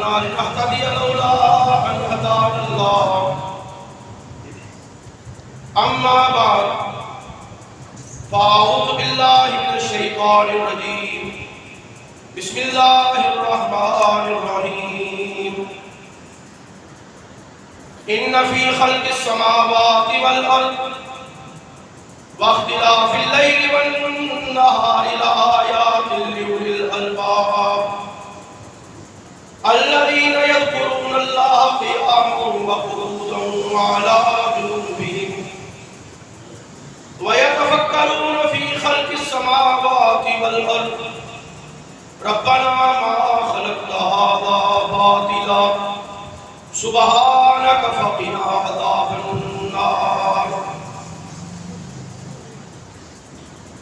كنا لنهتدي لولا أن هدانا الله أما بعد فأعوذ بالله من الشيطان الرجيم بسم الله الرحمن الرحيم إن في خلق السماوات والأرض واختلاف الليل والنهار لآيات لأولي الألباب الذين يذكرون الله قياما وقعودا وعلى جنوبهم ويتفكرون في خلق السماوات والأرض ربنا ما خلقت هذا باطلا سبحانك فقنا عذاب النار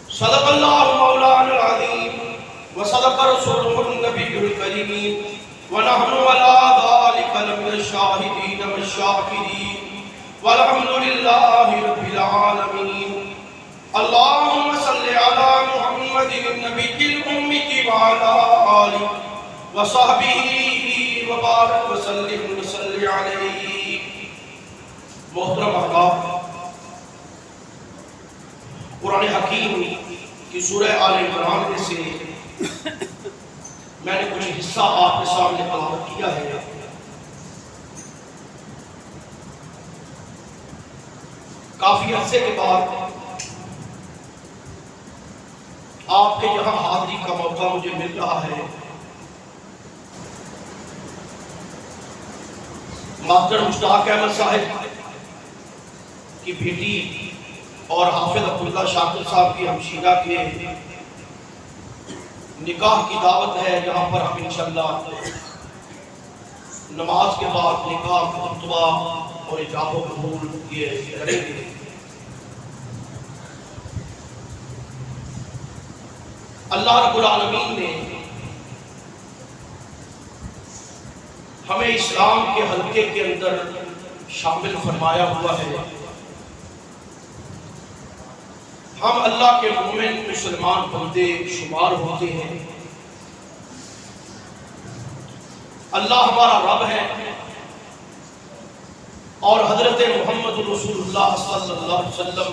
صدق الله مولانا العظيم وصدق رسوله النبي الكريم ونحن على ذلك لمن الشاهدين والشاكرين والحمد لله رب العالمين اللهم صل على محمد النبي الأمي وعلى آله وصحبه وبارك وسلم وصلی علیہ۔ محترم احباب، قرآن حکیم کی سورہ آل عمران میں سے میں نے کچھ حصہ آپ کے سامنے تلاوت کیا ہے۔ کافی عرصے کے بعد آپ کے یہاں حاضری کا موقع مجھے مل رہا ہے۔ ماسٹر مشتاق احمد صاحب کی بیٹی اور حافظ عبداللہ شاکر صاحب کی ہمشیرہ کے نکاح کی دعوت ہے، جہاں پر ہم انشاءاللہ نماز کے بعد نکاح خطبہ اور ایجاب و قبول یہ کریں گے۔ اللہ رب العالمین نے ہمیں اسلام کے حلقے کے اندر شامل فرمایا ہوا ہے۔ ہم اللہ کے مومن مسلمان بندے شمار ہوتے ہیں۔ اللہ ہمارا رب ہے اور حضرت محمد رسول اللہ صلی اللہ علیہ وسلم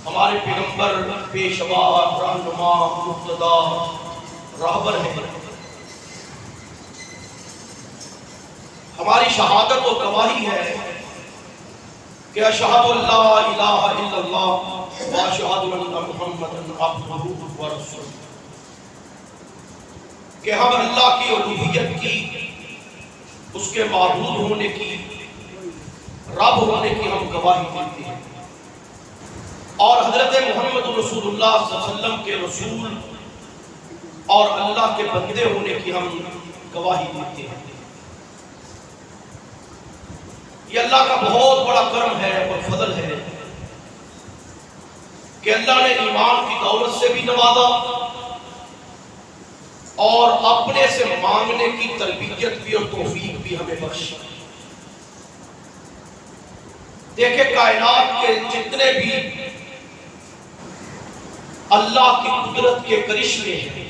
ہمارے پیغمبر، پیشوا، رہنما، مقتدا، راہبر ہیں۔ ہماری شہادت و گواہی ہے کہ اشہد ان لا الہ الا اللہ واشہد ان محمدا عبدہ ورسولہ، کہ ہم اللہ کی الوہیت کی، اس کے معبود ہونے کی، رب ہونے کی ہم گواہی دیتے ہیں، اور حضرت محمد رسول اللہ صلی اللہ علیہ وسلم کے رسول اور اللہ کے بندے ہونے کی ہم گواہی دیتے ہیں۔ یہ اللہ کا بہت بڑا کرم ہے اور فضل ہے کہ اللہ نے ایمان کی دولت سے بھی نوازا اور اپنے سے مانگنے کی تربیت بھی اور توفیق بھی ہمیں بخشی۔ دیکھیں کائنات کے جتنے بھی اللہ کی قدرت کے کرشمے ہیں،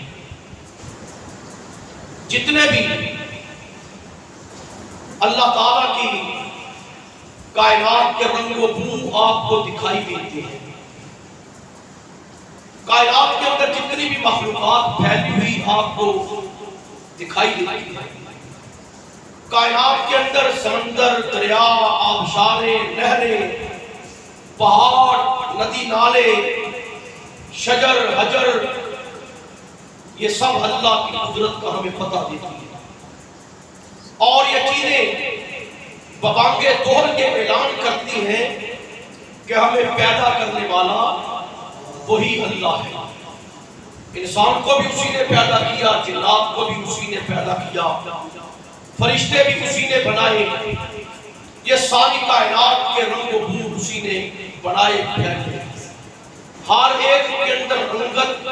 جتنے بھی اللہ تعالیٰ کی کائنات کے رنگ و بو آپ کو دکھائی دیتے ہیں، کائنات کے اندر جتنی بھی مخلوقات پھیلی ہوئی آپ کو دکھائی دیتی ہے، کائنات کے اندر سمندر، دریا، آبشاریں، نہریں، پہاڑ، ندی نالے، شجر، حجر، یہ سب اللہ کی قدرت کا ہمیں پتہ دیتی ہے، اور یہ چیزیں ببانگے طور کے اعلان کرتی ہیں کہ ہمیں پیدا کرنے والا وہی اللہ ہے۔ انسان کو بھی اسی نے پیدا کیا، جنات کو بھی اسی نے پیدا کیا، فرشتے بھی اسی نے بنائے، یہ ساری کائنات کے رنگ و بو اسی نے بنائے پھیلے۔ ہر ایک کے اندر رنگت،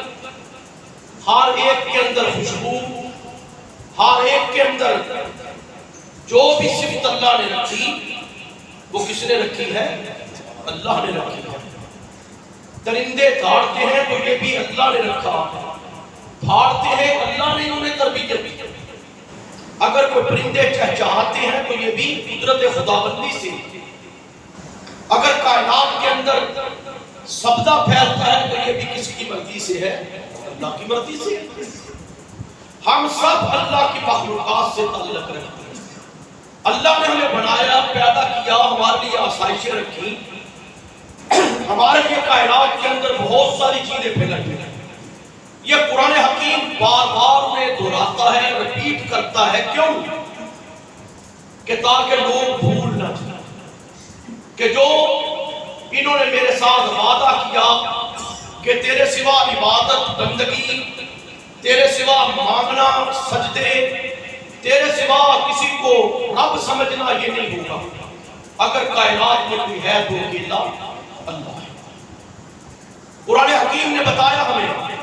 ہر ایک کے اندر خوشبو، ہر ایک کے اندر جو بھی صفت اللہ نے رکھی وہ کس نے رکھی ہے؟ اللہ نے رکھی ہے۔ درندے دھاڑتے ہیں تو یہ بھی اللہ نے رکھا، پھاڑتے ہیں اللہ نے انہیں تربیت دی۔ کوئی پرندے چہچہاتے ہیں تو یہ بھی قدرت خداوندی سے، اگر کائنات کے اندر سبزہ پھیلتا ہے تو یہ بھی کس کی مرضی سے ہے؟ اللہ کی مرضی سے۔ ہم سب اللہ کی مخلوقات سے تعلق رکھتے ہیں۔ اللہ نے ہمیں بنایا، پیدا کیا، ہمارے لیے آسائشیں رکھی، ہمارے لیے کائنات کے اندر بہت ساری چیزیں پھیلائی ہیں۔ یہ قرآن حکیم بار بار میں دہراتا ہے، ریپیٹ کرتا ہے، کیوں؟ کہ تاکہ لوگ بھول نہ جائیں کہ جو انہوں نے میرے ساتھ وعدہ کیا کہ تیرے سوا عبادت بندگی، تیرے سوا مانگنا سجدے، تیرے سوا کسی کو رب سمجھنا یہ نہیں ہوگا۔ اگر کائنات میں کوئی ہے تو اکیلا اللہ ہے۔ قرآن حکیم نے بتایا ہمیں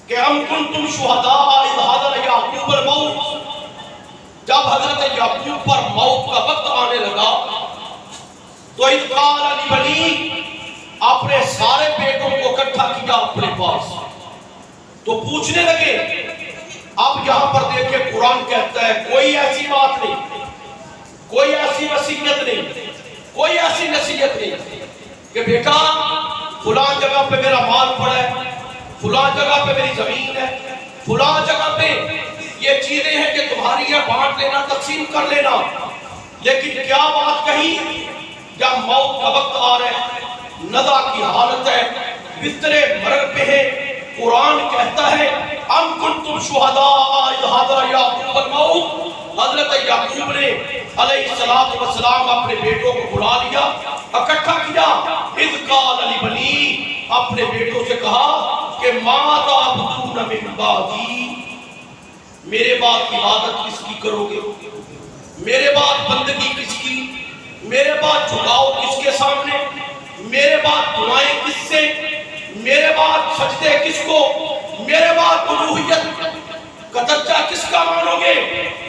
کہ ام کنتم شہداء اذ حضر یعقوب الموت، جب حضرت یعقوب پر موت کا وقت آنے لگا تو اذ قال لبنی، اپنے سارے بیٹوں کو اکٹھا کیا اپنے پاس، تو پوچھنے لگے۔ اب یہاں پر دیکھیں قرآن کہتا ہے کوئی ایسی بات نہیں، کوئی ایسی وصیت نہیں، کوئی ایسی نصیحت نہیں کہ بیٹا فلاں جگہ پہ میرا مال پڑا ہے، فلاں جگہ پہ میری زمین ہے، فلاں جگہ پہ یہ چیزیں ہیں کہ تمہاری ہے، بانٹ لینا، تقسیم کر لینا۔ لیکن کیا بات کہی؟ جب موت کا وقت آ رہا ہے، نزع کی حالت ہے، بسترے مرگ پہ ہے، قرآن کہتا ہے ام کنتم شہداء اذ حضر یعقوب الموت، حضرت یعقوب نے علیہ السلام اپنے بیٹوں کو بلا لیا، اکٹھا کیا۔ اذ قال لبنی، اپنے بیٹوں سے کہا کہ ما تعبدون من بعدی، میرے بعد عبادت کس کی کرو گے؟ میرے بعد بندگی کس کی؟ میرے بعد جھکاؤ کس کے سامنے؟ میرے بعد دعائیں کس سے؟ میرے بعد سجدے کس کو؟ میرے بعد الوہیت کا درجہ کس کا مانو گے؟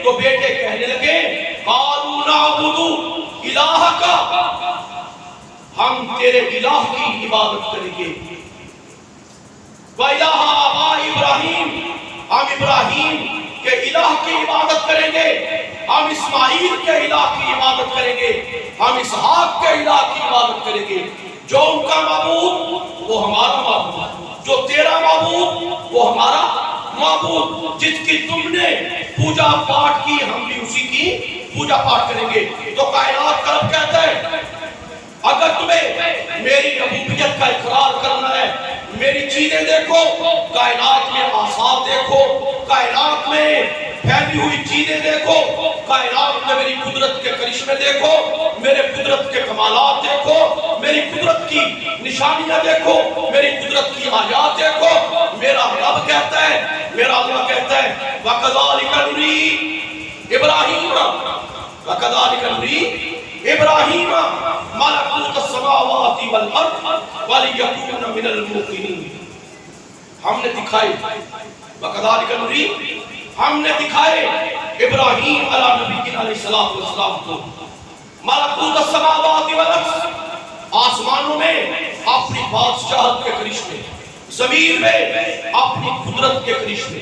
تو بیٹے کہنے لگے قالوا نعبد الہک، ہم تیرے الہ کی عبادت کریں گے، وَإِلَٰهَ آبَاءِ ابراہیم، ہم ابراہیم کے الہ کی عبادت کریں گے، ہم اسماعیل کے الہ کی عبادت کریں گے، ہم اسحاق کے الہ کی عبادت کریں گے۔ جو ان کا معبود وہ ہمارا معبود، جو تیرا معبود وہ ہمارا معبود، جس کی تم نے پوجا پاٹ کی ہم بھی اسی کی پوجا پاٹ کریں گے۔ تو کائنات کا رب کہتا ہے اگر تمہیں میری ربوبیت کا اقرار کرنا ہے، میری چیزیں دیکھو، کائنات میں آثار دیکھو، کائنات میں پھیلی ہوئی چیزیں دیکھو، کائنات میں میری قدرت کے کرشمے دیکھو، میرے قدرت کے کمالات دیکھو، میری قدرت کی نشانیاں دیکھو، میری قدرت کی آیات دیکھو۔ میرا رب کہتا ہے، میرا اللہ کہتا ہے وَكَذَلِكَ نُرِي ابراہیم، وَكَذَلِكَ نُرِي ابراہیم ملکوت السماوات والارض وَلِيَكُونَ مِنَ الْمُوقِنِينَ، ہم نے دکھائے وَكَذَلِكَ نُرِي، ہم نے دکھائے ابراہیم علیہ نبی علیہ السلام کو ملکوت السماوات والارض، آسمانوں میں اپنی بادشاہت کے کرشمے، زمین میں اپنی قدرت کے کرشمے،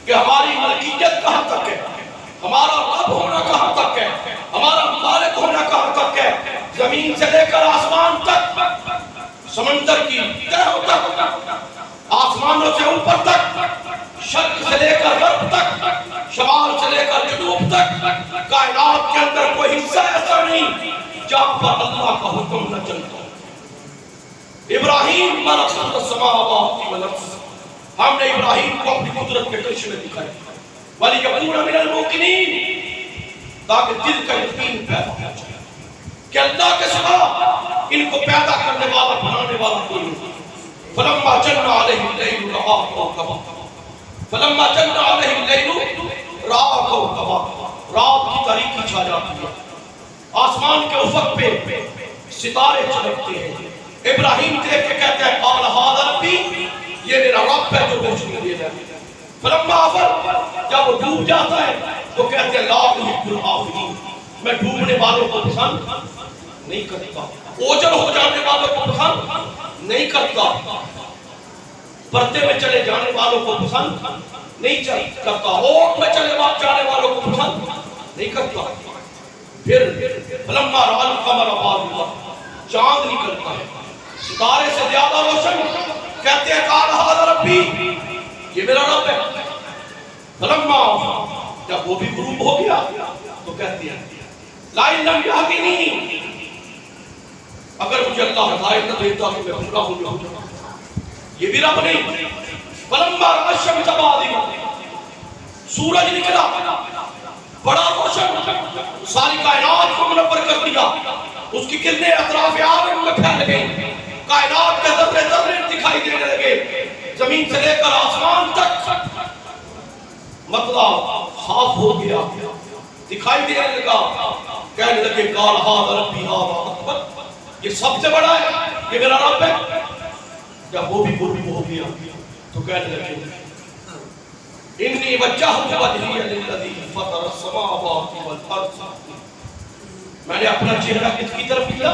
کہ ہماری ملکیت کہاں تک ہے، ہمارا رب ہونا کہاں تک ہے، ہمارا مالک ہونا کہاں تک ہے، زمین سے لے کر آسمان تک، سمندر کی تہوں تک، آسمانوں سے اوپر تک، شرق سے لے کر غرب تک، شمال سے لے کر جنوب تک، کائنات کے اندر کوئی حصہ ایسا نہیں جہاں پر اللہ کا حکم نہ چلتا۔ ابراہیم ملکوت السماوات والارض، ہم نے ابراہیم کو اپنی قدرت کے کرشمے دکھائے، وَلِيَكُونَ مِنَ الْمُوقِنِينَ، تاکہ دل کا یقین پیدا ہو جائے کہ اللہ کے سوا ان کو پیدا کرنے والا بنانے والا کوئی نہیں۔ فَلَمَّا جَنَّ عَلَيْهِ اللَّيْلُ رَأَىٰ كَوْكَبًا، فَلَمَّا جَنَّ عَلَيْهِ اللَّيْلُ رَأَىٰ كَوْكَبًا، رات کی تاریکی چھا جاتی ہے، آسمان کے افق پہ ستارے چمکتے ہیں۔ ابراہیم دیکھ کے کہتے ہیں قال ھذا ربی، یہ میرا رب ہے جو روشنی دے رہا ہے۔ فلما افل، جب وہ ڈوب جاتا ہے تو کہتے ہیں لا احب الآفلین، میں ڈوبنے والوں کو پسند نہیں کرتا، اوجل ہو جانے والوں کو پسند نہیں کرتا، پردے میں چلے جانے والوں کو پسند نہیں کرتا، اوٹ میں چلے جانے والوں کو پسند نکلتا ہے. پھر فلما رأى القمر بازغا چاند نکلتا ہے ستارے سے زیادہ روشن. کہتے ہیں قال هذا ربی یہ میرا رب ہے. فلما جب وہ بھی غروب ہو گیا تو کہتے ہیں لا لم یهدنی اگر مجھے اللہ ہدایت نہ دیتا تو میں گمراہ ہو جاؤں. یہ بھی رب نہیں. فلما رأى الشمس بازغا سورج نکلا بڑا روشن ساری کائنات کو منور کر دیا. اس کی کرنیں اطراف عالم میں پھیل گئی. کائنات کے ذرے ذرے دکھائی دینے لگے. زمین سے لے کر آسمان تک مطلب صاف ہو گیا دکھائی دینے لگا. کہنے لگے قال ھذا ربی ھذا اکبر یہ سب سے بڑا ہے یہ میرا رب ہے. جب وہ بھی غروب ہو گیا تو کہنے لگے انی وجہت وجہی للذی فطر السماوات والارض میں نے اپنا چہرہ کس کی طرف کیا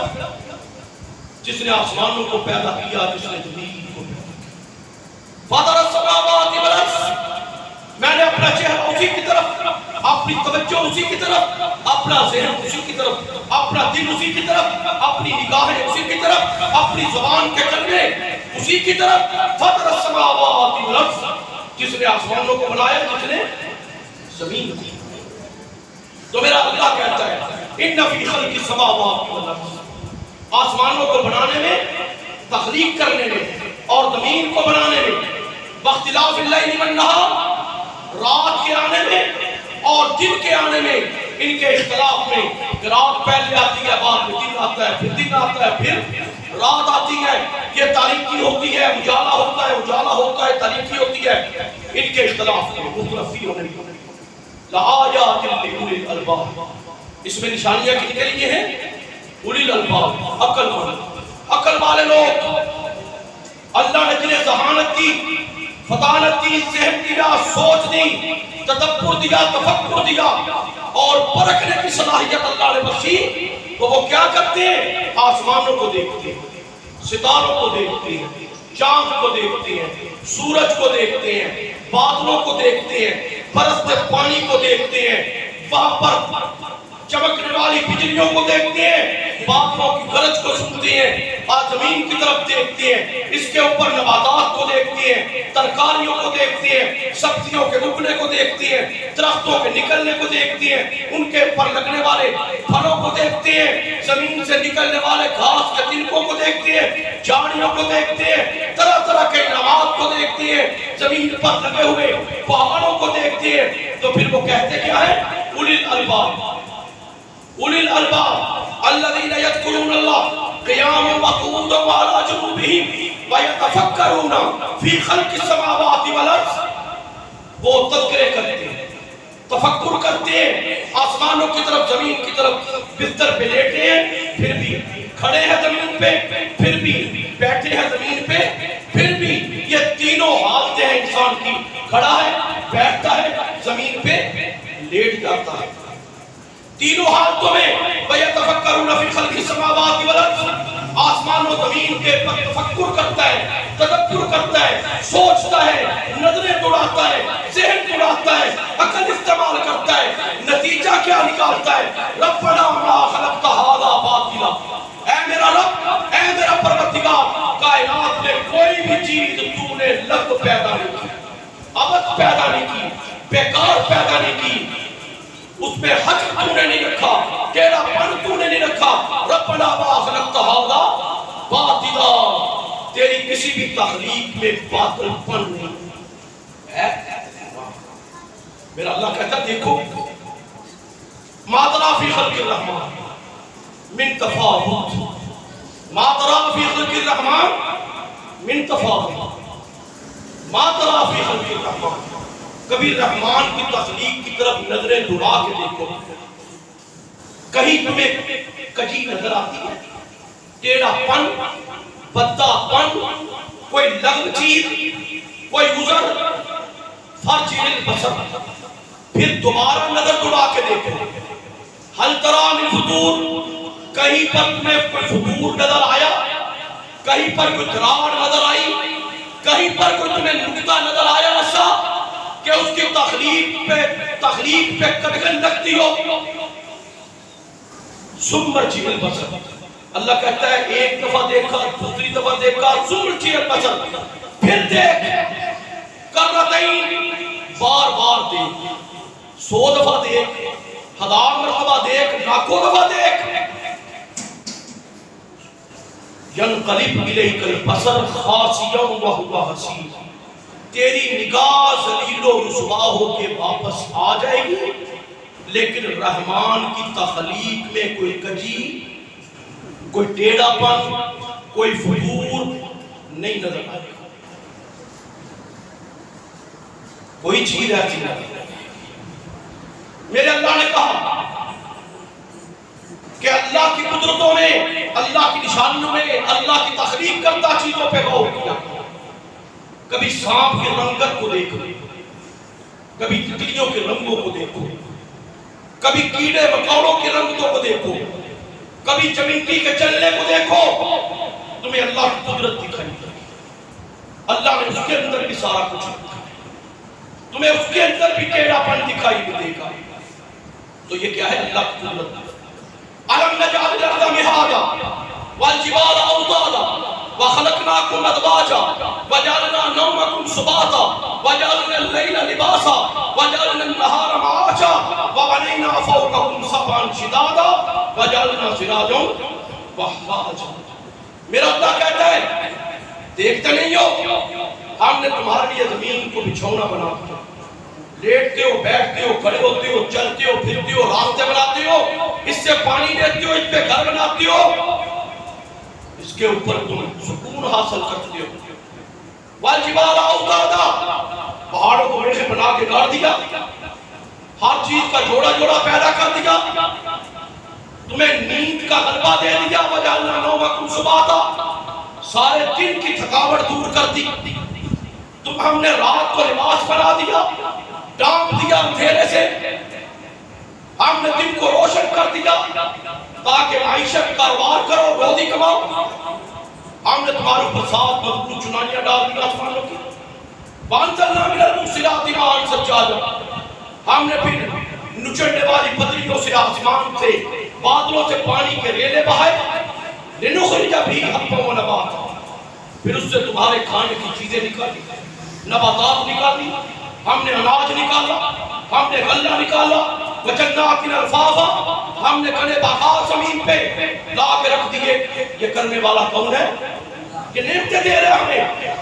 جس نے آسمانوں کو پیدا کیا جس نے زمین کو پیدا کیا. فطر السماوات والارض میں نے اپنا چہرہ اسی کی طرف اپنی توجہ اسی کی طرف اپنا ذہن اسی کی طرف اپنا دل اسی کی طرف اپنی نگاہیں اسی کی طرف اپنی زبان کے چلنے اسی کی طرف. فطر السماوات والارض جس نے آسمانوں کو بنایا جس نے زمین کو. تو میرا اللہ کہتا ہے ان فی خلق السماوات والارض آسمانوں کو بنانے میں تخلیق کرنے میں اور زمین کو بنانے میں واختلاف اللیل والنہار رات کے آنے میں اور دن کے آنے میں ان کے اختلاف میں رات پہلے آتی ہے بعد میں دن آتا ہے پھر دن آتا ہے پھر رات آتی ہے یہ تاریکی ہوتی ہے اجالا ہوتا ہے اجالا ہوتا ہے تاریکی ہوتی ہے. ان کے اختلاف میں مختلفی ہونے لآیات لأولی الالباب اس میں نشانیاں کن کے لیے ہیں اولی الالباب عقل والے لوگ. اللہ نے جنہیں ذہانت دی فطانت دی ذہن دیا سوچ دی تدبر دیا تفکر دیا اور پرکھنے کی صلاحیت اللہ نے بخشی تو وہ کیا کرتے ہیں آسمانوں کو دیکھتے ہیں ستاروں کو دیکھتے ہیں چاند کو دیکھتے ہیں سورج کو دیکھتے ہیں بادلوں کو دیکھتے ہیں برستے پانی کو دیکھتے ہیں وہاں پر چمکنے والی بجلیوں کو دیکھتے ہیں بادلوں کی گرج کو سنتے ہیں زمین کی طرف دیکھتے ہیں اس کے اوپر نباتات کو دیکھتے ہیں ترکاریوں کو دیکھتے ہیں سبزیوں کے اگنے کو دیکھتے ہیں درختوں کے نکلنے کو دیکھتے ہیں ان کے اوپر لگنے والے پھلوں کو دیکھتے ہیں زمین سے نکلنے والے گھاس کے تنکوں کو دیکھتے ہیں جھاڑیوں کو دیکھتے ہیں طرح طرح کے انعامات کو دیکھتے ہیں زمین پر لگے ہوئے پہاڑوں کو دیکھتے ہیں. تو پھر وہ کہتے کیا ہے اولی الالباب اولی الالباب الذین یذکرون اللہ قیاما وقعودا وعلی جنوبہم ویتفکرون فی خلق السماوات والارض. وہ تذکرے کرتے ہیں تفکر کرتے ہیں آسمانوں کی طرف زمین کی طرف بستر پہ لیٹے ہیں پھر بھی کھڑے ہیں زمین پہ پھر بھی بیٹھے ہیں زمین پہ پھر بھی یہ تینوں حالتیں ہیں انسان کی کھڑا ہے بیٹھتا ہے زمین پہ لیٹ جاتا ہے. تینوں حالتوں میں وَيَتَفَكَّرُونَ فِي خَلْقِ السَّمَاوَاتِ وَالْأَرْضِ آسمان و زمین کے پر تفکر کرتا ہے تدبر کرتا ہے سوچتا ہے نظریں دوڑاتا ہے ذہن دوڑاتا ہے عقل استعمال کرتا ہے. نتیجہ کیا نکالتا ہے ربنا ما خلقت هذا باطلا اے میرا رب اے میرا پروردگار کائنات میں کوئی بھی چیز تو نے لغو پیدا نہیں کی عبث پیدا نہیں کی بیکار پیدا نہیں کی اس میں حق تو نے نہیں رکھا تیرا پن تو نے نہیں رکھا. ربنا ما خلقت هذا باطلا تیری کسی بھی تخلیق میں باطل پن نہیں ہے. میرا اللہ کہتا دیکھو ما ترى في خلق الرحمن من تفاوت ما ترى في خلق الرحمن من تفاوت ما ترى في خلق الرحمن. کبھی رحمان کی تخلیق کی طرف نظریں دوڑا کے دیکھو کہیں تمہیں کجی نظر آتی ہے ٹیڑھا پن بدہ پن کوئی لغو چیز کوئی عذر فرج البصر پھر دوبارہ نظر دوڑا کے دیکھو حل ترى من فطور کہیں پر تمہیں کوئی فطور نظر آیا کہیں پر کوئی دراڑ نظر آئی کہیں پر کوئی تمہیں نکتہ نظر آیا ایسا کہ اس کی تخلیق پہ قدغن لگتی ہو. سمرجی البصر، اللہ کہتا ہے ایک دفعہ دیکھا، دوسری دفعہ دیکھا، سمرجی البصر، پھر دیکھ، کرتین، بار بار دیکھ، 100 دفعہ دیکھ، 1000 مرتبہ دیکھ، لاکھوں دفعہ دیکھ. ینقلب الیک البصر خاسئا وہو حسیر، تیری نگاہ ذلیل و رسوا ہو کے واپس آ جائے گی، لیکن رحمان کی تخلیق میں کوئی کجی، کوئی ٹیڑھا پن، کوئی فتور نہیں نظر آئے گا. کوئی چیز ایسی نہیں. میرے اللہ نے کہا کہ اللہ کی قدرتوں میں، اللہ کی نشانیوں میں، اللہ کی تخلیق کرتا چیزوں پہ غور کیا. کبھی سانپ کے رنگت کو دیکھو، کبھی تتلیوں کے رنگوں کو دیکھو، کبھی کیڑے مکوڑوں کے رنگتوں کو دیکھو، کبھی چمنٹی کے چلنے کو دیکھو، تمہیں اللہ کی قدرت دکھائی دے. اللہ نے اس کے اندر بھی سارا کچھ دکھایا، تمہیں اس کے اندر بھی ٹیڑھا پن دکھائی دے گا. تو یہ کیا ہے؟ اللہ کی قدرت. أَلَمْ نَجْعَلِ الْأَرْضَ مِهَادًا وَالْجِبَالَ أَوْتَادًا وَخَلَقْنَاكُمْ أَزْوَاجًا وَجَعَلْنَا نَوْمَكُمْ سُبَاتًا وَجَعَلْنَا اللَّيْلَ لِبَاسًا وَجَعَلْنَا النَّهَارَ مَعَاشًا وَبَنَيْنَا فَوْقَكُمْ سَبْعًا شِدَادًا وَجَعَلْنَا سِرَاجًا وَهَّاجًا. میرا اللہ کہتا ہے دیکھتے نہیں ہو، ہم نے تمہارے لیے زمین کو بچھونا بنا دیا، لیٹتے ہو، بیٹھتے ہو، کھڑے ہوتے ہو، چلتے ہو، پھرتے ہو، راستے بناتے ہو، اس سے پانی دیتے ہو، اس پہ گھر بناتے ہو، اس کے اوپر تم سکون حاصل کرتے ہو. والجبال اوتادا، پہاڑوں کو میخ بنا کے گاڑ دیا، ہر چیز کا جوڑا جوڑا پیدا کر دیا، تمہیں نیند کا غلبہ دے دیا. وجعلنا نومکم سباتا، سارے دن کی تھکاوٹ دور کر دی. تم ہم نے رات کو لباس بنا دیا، ڈانپ دیا اندھیرے سے، ہم نے دن کو روشن کر دیا تاکہ معیشت کاروبار کرو، روزی کماؤ. ہم نے تمہارے اوپر 7 مضبوط چنانیاں ڈال دی آسمانوں کی. وانزلنا من المرسلات ماء ثجاجا، ہم نے پھر نچڑنے والی پتریوں سے آسمان سے، بادلوں سے پانی کے ریلے بہائے. لنخرج به حبا ونباتا، پھر اس سے تمہارے کھانے کی چیزیں نکالی، نباتات نکالی. ہم نے اناج نکالا، ہم نے غلہ نکالا. وجنات الفافا، ہم نے کنے باغات زمین پہ لا کے رکھ دیے. یہ کرنے والا کون ہے؟ یہ نعمتیں دے رہے ہمیں،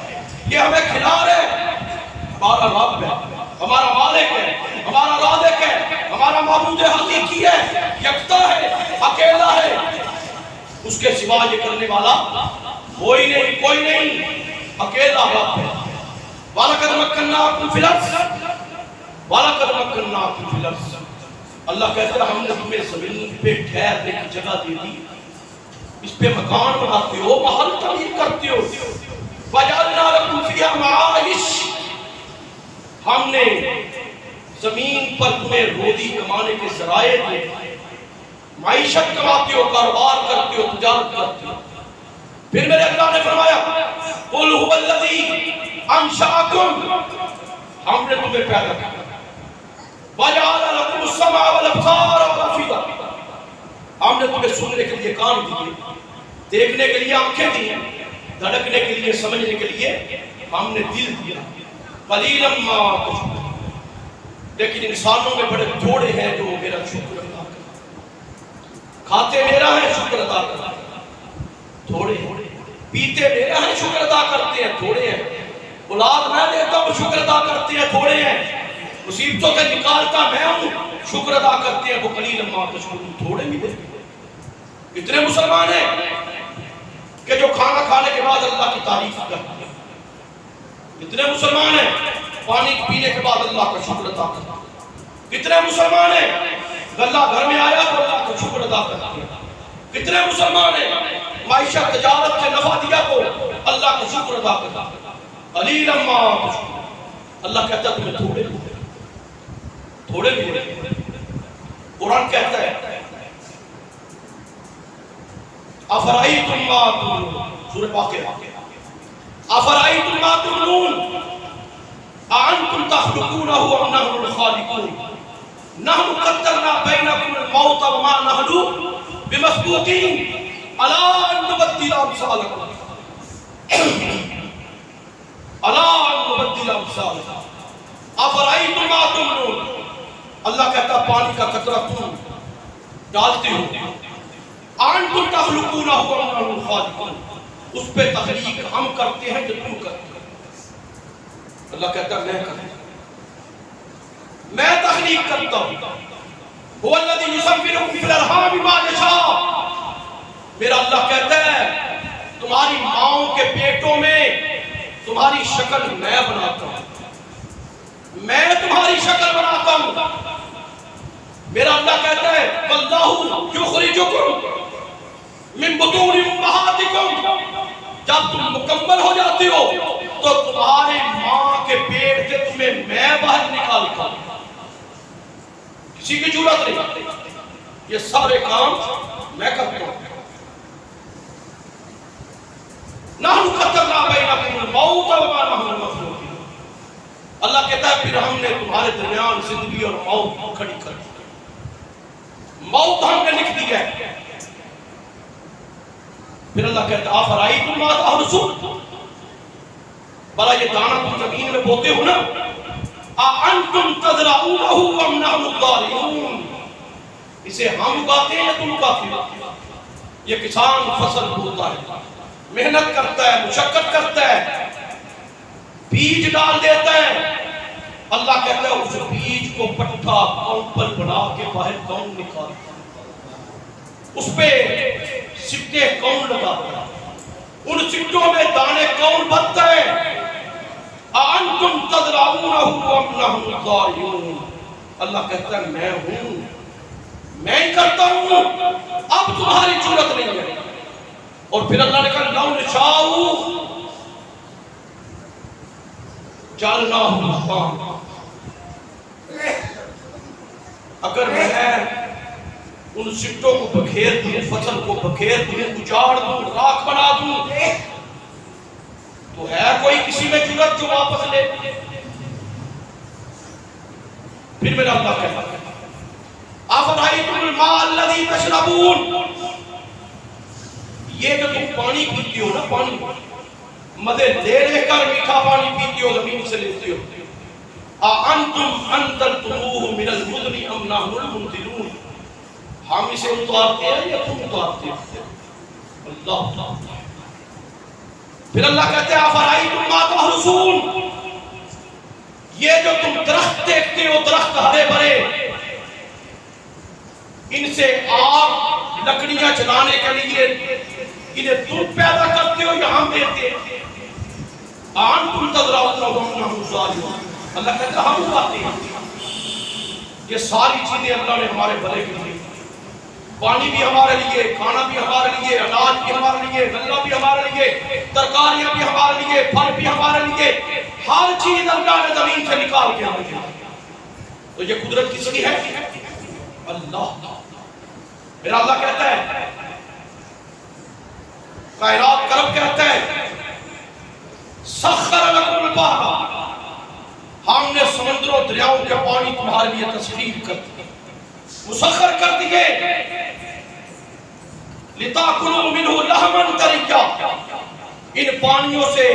یہ ہمیں کھلا رہے. ہمارا رب ہے، ہمارا مالک ہے، ہمارا رازق ہے، ہمارا معبود حقیقی ہے، یکتا ہے، اکیلا ہے. اس کے سوا یہ کرنے والا کوئی نہیں، کوئی نہیں، اکیلا رب ہے. وَلَقَدْ مَكَّنَّاكُمْ فِي الْأَرْضِ وَلَقَدْ مَكَّنَّاكُمْ فِي الْأَرْضِ، اللہ کہتا ہے ہم نے تمہیں زمین پہ ٹھہرنے کی جگہ دے دی، اس پہ مکان بناتے ہو، محل تعمیر کرتے ہو. وَجَعَلْنَا لَكُمْ فِيهَا مَعَائِشَ، ہم نے زمین پر تمہیں روزی کمانے کے ذرائع دیے، معیشت کماتے ہو، کاروبار کرتے ہو، تجارت کرتے ہو. پھر میرے اللہ نے فرمایا قُلْ هُوَ الَّذِي انشاءکم، ہم نے تمہیں پیدا کیا. وَجَعَلَ لَكُمُ السَّمْعَ وَالْأَبْصَارَ وَالْأَفْئِدَةَ، ہم نے تمہیں سننے کے لیے کان دیے، دیکھنے کے لیے آنکھیں دی، دھڑکنے کے لیے، سمجھنے کے لیے ہم نے دل دیا. قَلِيلًا مَا تَشْكُرُونَ، لیکن انسانوں میں بڑے تھوڑے ہیں جو میرا شکر ادا کرتے. کھاتے میرا ہے، شکر ادا کرتے تھوڑے ہیں. پیتے میرا ہے، شکر ادا کرتے ہیں تھوڑے ہیں. اولاد میں دیتا ہوں، شکر ادا کرتے ہیں تھوڑے ہیں. مصیبتوں سے نکالتا میں ہوں، شکر ادا کرتے ہیں وہ قلیل ما تشکرون، تھوڑے ملے. اتنے مسلمان ہیں کہ جو کھانا کھانے کے بعد اللہ کی تعریف کرتے ہیں. اتنے مسلمان ہیں پانی پینے کے بعد اللہ کا شکر ادا کرتے ہیں. کتنے مسلمان ہیں غلہ گھر میں آیا تو اللہ کا شکر ادا کرتے ہیں. کتنے مسلمان ہیں معیشت تجارت سے نفع دیا تو اللہ کا شکر ادا کرتے ہیں. قلیل ما تشکرون، اللہ کہتا ہے تمہیں تھوڑے تھوڑے ملے. قرآن کہتا ہے افرائیتم ما تمنون، سورہ واقعہ، افرائیتم ما تمنون، أأنتم تخلقونه أم نحن الخالقون نحن قدرنا بينكم الموت وما نحن بمسبوقين ألا أن نبدل أمثالكم ألا أن نبدل أمثالكم أفرأيتم ما تمنون. اللہ کہتا پانی کا قطرہ تم ڈالتے ہو. أأنتم تخلقونه أم نحن الخالقون. اس پہ تخلیق ہم کرتے ہیں جو تم کرتے ہو. اللہ کہتا ہے میں تخلیق کرتا ہوں. هو الذي يصوركم في الارحام ما يشاء. میرا اللہ کہتا ہے تمہاری ماؤں کے پیٹوں میں تمہاری شکل میں بناتا ہوں. میں تمہاری شکل بناتا ہوں. میرا اللہ کہتا ہے واللہ یخرجکم من بطون امہاتکم. جب تم مکمل ہو جاتی ہو تو تمہاری ماں کے پیٹ سے تمہیں میں باہر نکالتا ہوں. کسی کی ضرورت نہیں. یہ سارے کام میں کرتا ہوں. نحن قدرنا بینکم الموت وما نحن بمسبوقین. اللہ کہتا ہے پھر ہم نے تمہارے درمیان زندگی اور موت کھڑی کر دی. موت ہم نے لکھ دی ہے. پھر اللہ کہتا ہے افرأیتم ما تحرثون. بھلا یہ دانہ تم زمین میں بوتے ہو نا. أأنتم تزرعونه أم نحن الزارعون. اسے ہم اگاتے ہیں یا تم اگاتے ہو. یہ کسان فصل بوتا ہے, محنت کرتا ہے, مشقت کرتا ہے, بیج ڈال دیتا ہے. اللہ کہتا ہے اس بیج کو پٹھا کون پر بنا کے باہر کون نکالتا ہے, اس پہ سکے کون لگاتا ہے, ان سکوں میں دانے کون بھرتا ہے. أأنتم تزرعونه أم نحن الزارعون. اللہ کہتا ہے میں ہوں, میں ہی کرتا ہوں, اب تمہاری ضرورت نہیں ہے. اور پھر اللہ نے کہا لو نشاء جعلناه حطاما. اگر میں ان سٹوں کو بکھیر دوں, فصل کو بکھیر دوں, اجاڑ دوں, راکھ بنا دوں, تو ہے کوئی کسی میں جرات جو واپس لے. پھر میرا اللہ کہتا ہے افرأیتم الماء الذی تشربون. یہ جو تم پانی پیتی ہو نا, پانی مزے لے لے کر میٹھا پانی پیتی ہو, زمین سے لیتی ہو. أأنتم أنزلتموه من المزن أم نحن المنزلون. ہم اسے اتارتے ہیں یا تم اتارتے ہو. اللہ. پھر اللہ کہتے ہیں افرأیتم ما تحرثون. یہ جو تم درخت دیکھتے ہو, درخت ہرے بھرے, ان سے آگ لکڑیاں جلانے کے لیے انہیں تم پیدا کرتے ہو یا ہم دیتے ہیں. أأنتم تزرعونه أم نحن الزارعون. اللہ کہتا ہے ہم اگاتے ہیں. یہ ساری چیزیں اللہ نے ہمارے بھلے کے لیے, پانی بھی ہمارے لیے, کھانا بھی ہمارے لیے, اناج بھی ہمارے لیے, غلہ بھی ہمارے لیے, ترکاریاں بھی ہمارے لیے, پھل بھی ہمارے لیے, ہر چیز اللہ نے زمین سے نکال کے ہمیں دیا. تو یہ قدرت کس کی ہے؟ اللہ. میرا اللہ کہتا ہے, کائنات کا رب کہتا ہے سخر لکم البحر. ہم نے سمندروں دریاؤں کے پانی تمہارے لیے تسخیر کر دیے, مسخر کر دیے. لِتَأْكُلُوا مِنْهُ لَحْمًا طَرِيًّا. ان پانیوں سے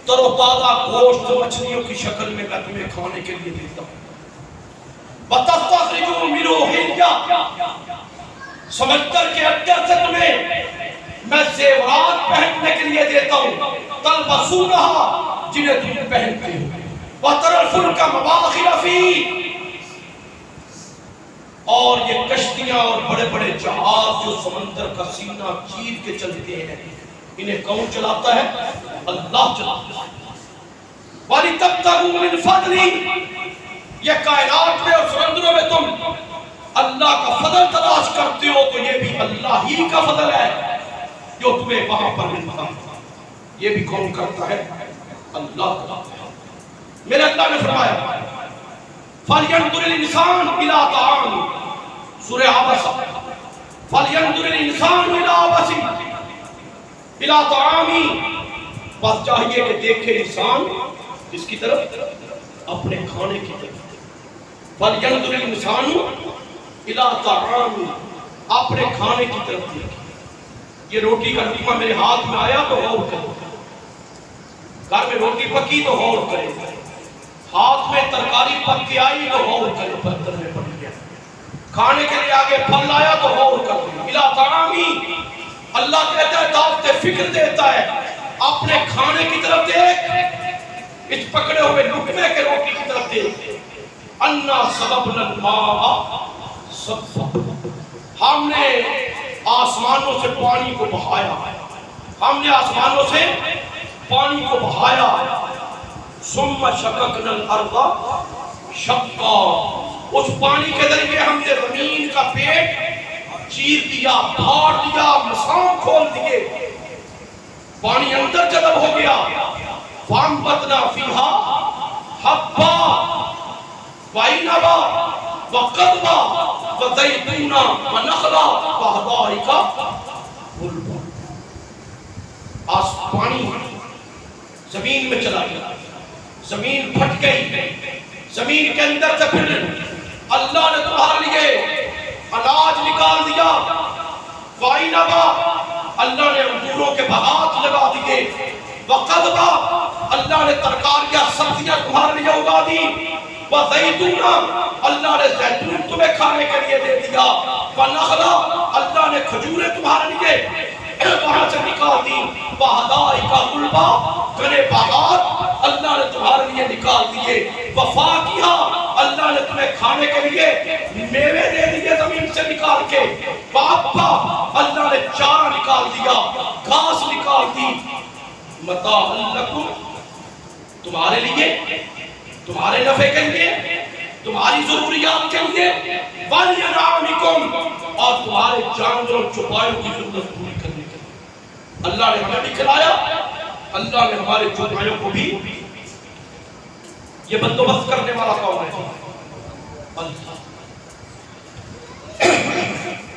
تر و تازہ گوشت مچھلیوں کی شکل میں میں تمہیں کھانے کے لیے دیتا ہوں. وَتَسْتَخْرِجُوا مِنْهُ حِلْيًا. سمندر کے اندر سے تمہیں میں زیورات پہننے کے لیے دیتا ہوں. تَلْبَسُونَهَا, جنہیں تم پہنتے ہو. وَتَرَى الْفُلْكَ مَوَاخِرَ فِيهِ. اور یہ کشتیاں اور بڑے بڑے جہاز جو سمندر کا سینہ چیر کے چلتے ہیں, انہیں کون چلاتا ہے؟ اللہ چلاتا ہے. وَلِتَبْتَغُوا مِنْ فَضْلِهِ. یہ کائنات میں اور سمندروں میں تم اللہ کا فضل تلاش کرتے ہو, تو یہ بھی اللہ ہی کا فضل ہے جو تمہیں وہاں پر ملتا ہے. یہ بھی کون کرتا ہے؟ اللہ کرتا ہے. میرے اللہ نے فرمایا فَلْيَنْظُرِ الْإِنسَانُ إِلَىٰ طَعَامِهِ. سورہ عبس. فَلْيَنْظُرِ الْإِنسَانُ إِلَىٰ طَعَامِهِ. بس چاہیے کہ دیکھے انسان کس کی طرف؟ اپنے کھانے کی طرف. فَلْيَنْظُرِ الْإِنسَانُ إِلَىٰ طَعَامِهِ، اپنے کھانے کی طرف دیکھیں. یہ روٹی کا لقمہ میرے ہاتھ میں آیا تو غور کرو، گھر میں روٹی پکی تو غور کرے، ہاتھ میں ترکاری پک کے آئی تو غور کرے، برتن میں پک گیا، کھانے کے لیے آگے پھل آیا تو غور کرے. إِلَىٰ طَعَامِهِ، اللہ کہتا ہے دعوت فکر دیتا ہے اپنے کھانے کی طرف دیکھ، اس پکڑے ہوئے لقمے کے روٹی کی طرف دیکھ. اَنَّا صَبَبْنَا الْمَاءَ صَبًّا، ہم نے آسمانوں سے پانی کو بہایا، ہم نے آسمانوں سے پانی کو بہایا. ثُمَّ شَقَقْنَا الْأَرْضَ شَقًّا، اس پانی کے ذریعے ہم نے زمین کا پیٹ چیر دیا، پھاڑ دیا، مسام کھول دیے، پانی اندر جذب ہو گیا. فَأَنبَتْنَا فِيهَا حَبًّا وَعِنَبًا وَقَضْبًا وَزَيْتُونًا وَنَخْلًا وَحَدَائِقَ غُلْبًا. پانی زمین میں چلا گیا، زمین پھٹ گئی، زمین کے اندر سے پھر اللہ نے تمہارے لیے اناج نکال دیا. وَعِنَبًا، اللہ نے انگوروں کے باغات لگا دیے. وَقَضْبًا، اللہ نے ترکاریاں سبزیاں تمہارے لیے اگا دی. وَزَيْتُونًا، اللہ نے زیتون تمہیں کھانے کے لیے دے دیا. وَنَخْلًا، اللہ نے کھجوریں تمہارے لیے وہاں سے نکال دی. وَحَدَائِقَ غُلْبًا، گھنے باغات اللہ نے تمہارے لیے نکال دیے. وَفَاكِهَةً، اللہ نے تمہیں کھانے کے لیے میوے دے دیے زمین سے نکال کے. وَأَبًّا، اللہ نے چارہ نکال دیا، گھاس نکال دی. مَتَاعًا لَكُمْ، تمہارے لیے، تمہارے نفع کے لیے، تمہاری ضروریات کے لیے. وَلِأَنْعَامِكُمْ، اور تمہارے جانوروں چوپایوں کی ضرورت پوری کرنے کے لیے. اللہ نے ہمیں بھی کھلایا، اللہ نے ہمارے چوپایوں کو بھی. یہ بندوبست کرنے والا کون ہے؟ اللہ.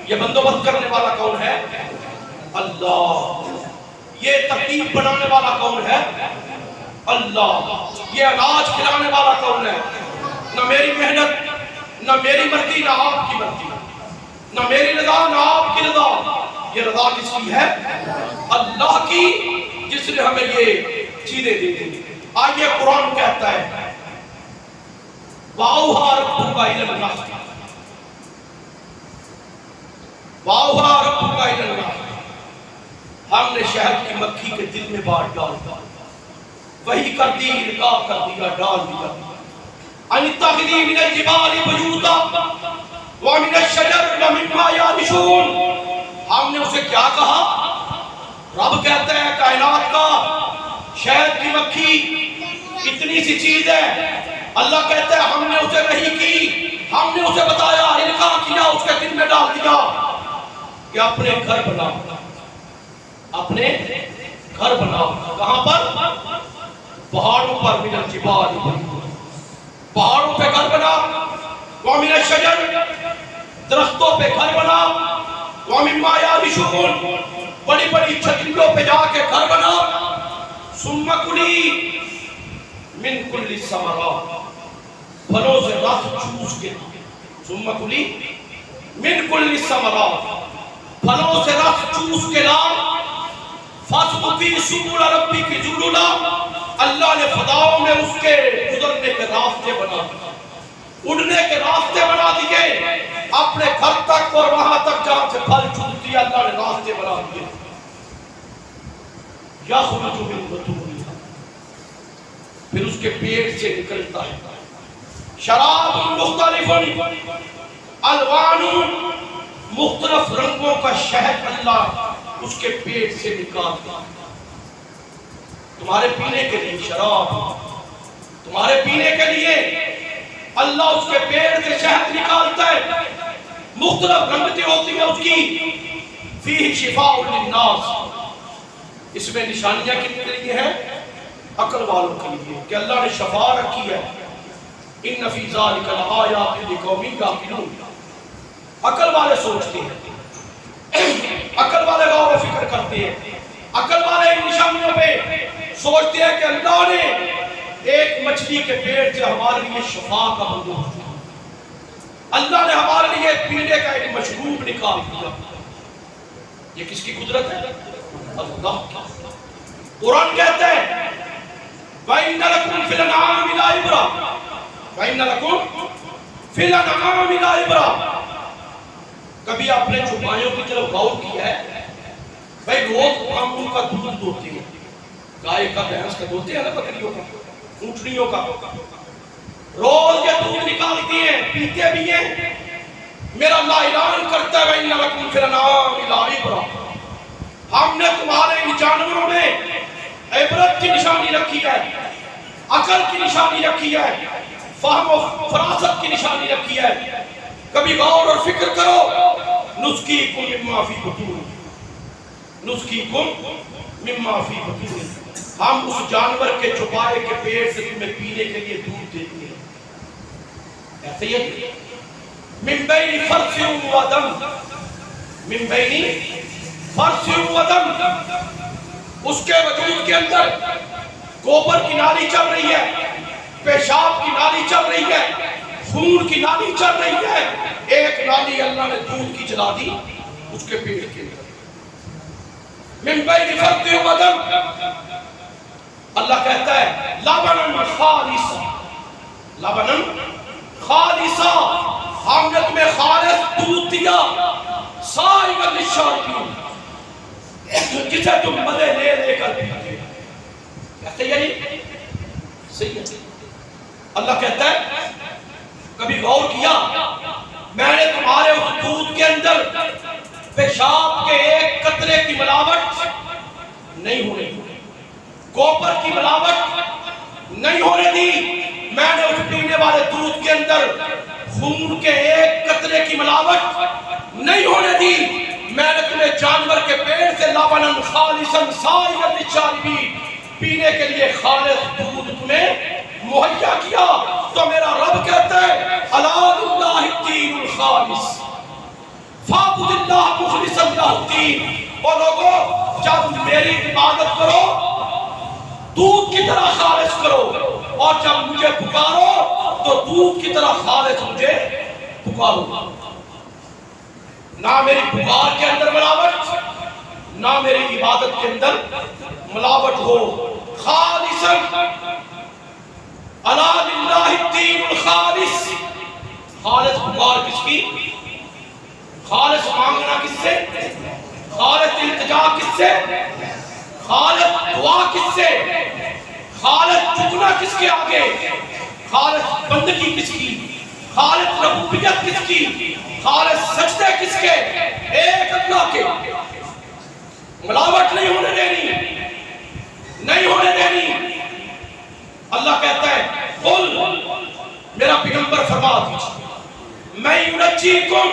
یہ بندوبست کرنے والا کون ہے؟ اللہ. یہ ترتیب بنانے والا کون ہے؟ اللہ. یہ اناج کھلانے والا کون ہے؟ نہ میری محنت، نہ میری مرضی، نہ آپ کی مرضی، نہ میری رضا، نہ آپ کی رضا. یہ رضا کس کی ہے؟ اللہ کی، جس نے ہمیں یہ چیزیں دی تھی. آئیے قرآن کہتا ہے وَأَوْحَىٰ رَبُّكَ إِلَى النَّحْلِ، وَأَوْحَىٰ رَبُّكَ إِلَى النَّحْلِ، ہم نے شہد کی مکھی کے دل میں بات ڈال دیا، وہی کر دی، القاء کر دیا، ڈال دیا. أَنِ اتَّخِذِي مِنَ الْجِبَالِ بُيُوتًا وَمِنَ الشَّجَرِ وَمِمَّا يَعْرِشُونَ. ہم نے اسے کیا کہا؟ رب کہتا ہے کائنات کا شہد کی مکھی اتنی سی چیز ہے. اللہ کہتا ہے ہم نے اسے نہیں کی، ہم نے اسے بتایا، القاء کیا، اس کے دل میں ڈال دیا کہ اپنے گھر بنا، اپنے گھر بنا. کہاں پر؟ پہاڑوں پر. من الجبال، پہاڑوں پہ گھر بنا. ومن الشجر، درختوں پہ گھر بنا. ومما یعرشون، بڑی بڑی چھتریوں پہ جا کے گھر بنا. ثم کلی من کل الثمرات، پھلوں سے رس چوس کے. ثم کلی من کل الثمرات، پھلوں سے رس چوس کے لا. فَاسْلُكِي سُبُلَ رَبِّكِ ذُلُلًا، اللہ نے فضاؤں میں اس کے گزرنے کے راستے بنا دیے، اڑنے کے راستے بنا دیے. اپنے گھر تک اور وہاں تک جہاں سے پھل چھوٹتی اللہ نے راستے بنا دیے. یخرج من بطونہا، پھر اس کے پیٹ سے نکلتا ہے شراب مختلف الوان، مختلف رنگوں کا شہد اللہ اس کے پیٹ سے نکالتا. تمہارے پینے کے لیے شراب، تمہارے پینے کے لیے اللہ اس کے پیٹ سے شہد نکالتا ہے. مختلف رنگتیں ہوتی ہیں اس کی. فیہ شفاء للناس، اس میں نشانیاں کن کے لیے ہیں؟ عقل والوں کے لیے کہ اللہ نے شفا رکھی ہے. ان فی ذلک لآیات لقوم یعقلون، عقل والے سوچتے ہیں، عقل والے غور و فکر کرتے ہیں، عقل والے ان نشانیوں پہ سوچتے ہیں کہ اللہ نے ایک مچھلی کے پیٹ سے ہمارے لیے شفا کا بندوبست ہے۔ اللہ نے ہمارے لیے پینے کا ایک مشروب نکال دیا۔ یہ کس کی قدرت ہے؟ اللہ کی۔ قرآن کہتا ہے وَإِنَّ لَكُمْ فِي الْأَنْعَامِ لَعِبْرَةً وَإِنَّ لَكُمْ فِي الْأَنْعَامِ لَعِبْرَةً۔ کبھی آپ نے چوپایوں کی طرف غور کیا ہے؟ بھائی روز ہم ان کا دودھ دوتے ہیں، گائے کا، بھینس کا دوتے ہیں نا، بکریوں کا، اونٹنیوں کا، روز یہ دودھ نکالتی ہیں، پیتے بھی ہیں۔ میرا اللہ اعلان کرتا ہے وَإِنَّ لَكُمْ فِي الْأَنْعَامِ لَعِبْرَةً، ہم نے تمہارے ان جانوروں میں عبرت کی نشانی رکھی ہے، عقل کی نشانی رکھی ہے، فہم و فراست کی نشانی رکھی ہے۔ کبھی غور اور فکر کرو، نسقیکم مما فی بطون، نسقیکم مما فی بطون، ہم اس جانور کے چوپائے کے پیٹ سے تمہیں پینے کے لیے دودھ دیتے ہیں۔ ایسے ہی من بین فرث و دم، من بین فرث و دم، اس کے وجود کے اندر گوبر کی نالی چل رہی ہے، پیشاب کی نالی چل رہی ہے، خون کی نالی چل رہی ہے۔ ایک نالی اللہ نے دودھ کی چلا دی اس کے پیٹ کے اندر، من بین فرث و دم۔ اللہ کہتا ہے لبنا خالصا، لبنا خالصا، ہم نے تمہیں خالص دودھ دیا، سائغا للشاربین، جسے تم مزے لے لے کر پیتے۔ کہتے ہیں یعنی صحیح ہے۔ اللہ کہتا ہے کبھی غور کیا میں نے تمہارے اس دودھ کے اندر پیشاب کے ایک قطرے کی ملاوٹ نہیں ہونے دی، گوبر کی ملاوٹ نہیں ہونے دی، میں نے اس پینے والے دودھ کے اندر خون کے ایک قطرے کی ملاوٹ نہیں ہونے دی، میں نے تمہیں جانور کے پیٹ سے لبنا خالصا سائغا للشاربین، پینے کے لیے خالص دودھ تمہیں مہیا کیا۔ تو میرا رب کہتا ہے الا للہ الدین الخالص فاعبد اللہ مخلصا لہ الدین، اور لوگوں جب میری عبادت کرو دودھ کی طرح خالص کرو، اور جب مجھے پکارو تو دودھ کی طرح خالص مجھے پکارو۔ نہ میری پکار کے اندر ملاوٹ، نہ میری عبادت کے اندر ملاوٹ ہو، خالصا الا للہ الدین الخالص۔ خالص پکار کس کی؟ خالص مانگنا کس سے؟ خالص التجا کس سے؟ خالص دعا کس سے؟ خالص جھکنا کس کے آگے؟ خالص بندگی کس کی؟ خالص ربوبیت کس کی؟ خالص سجدے کس کے؟ ایک اللہ کے۔ ملاوٹ نہیں ہونے دینی، نہیں ہونے دینی۔ اللہ کہتا ہے قل، میرا پیغمبر فرما دیجیے میں ینجیکم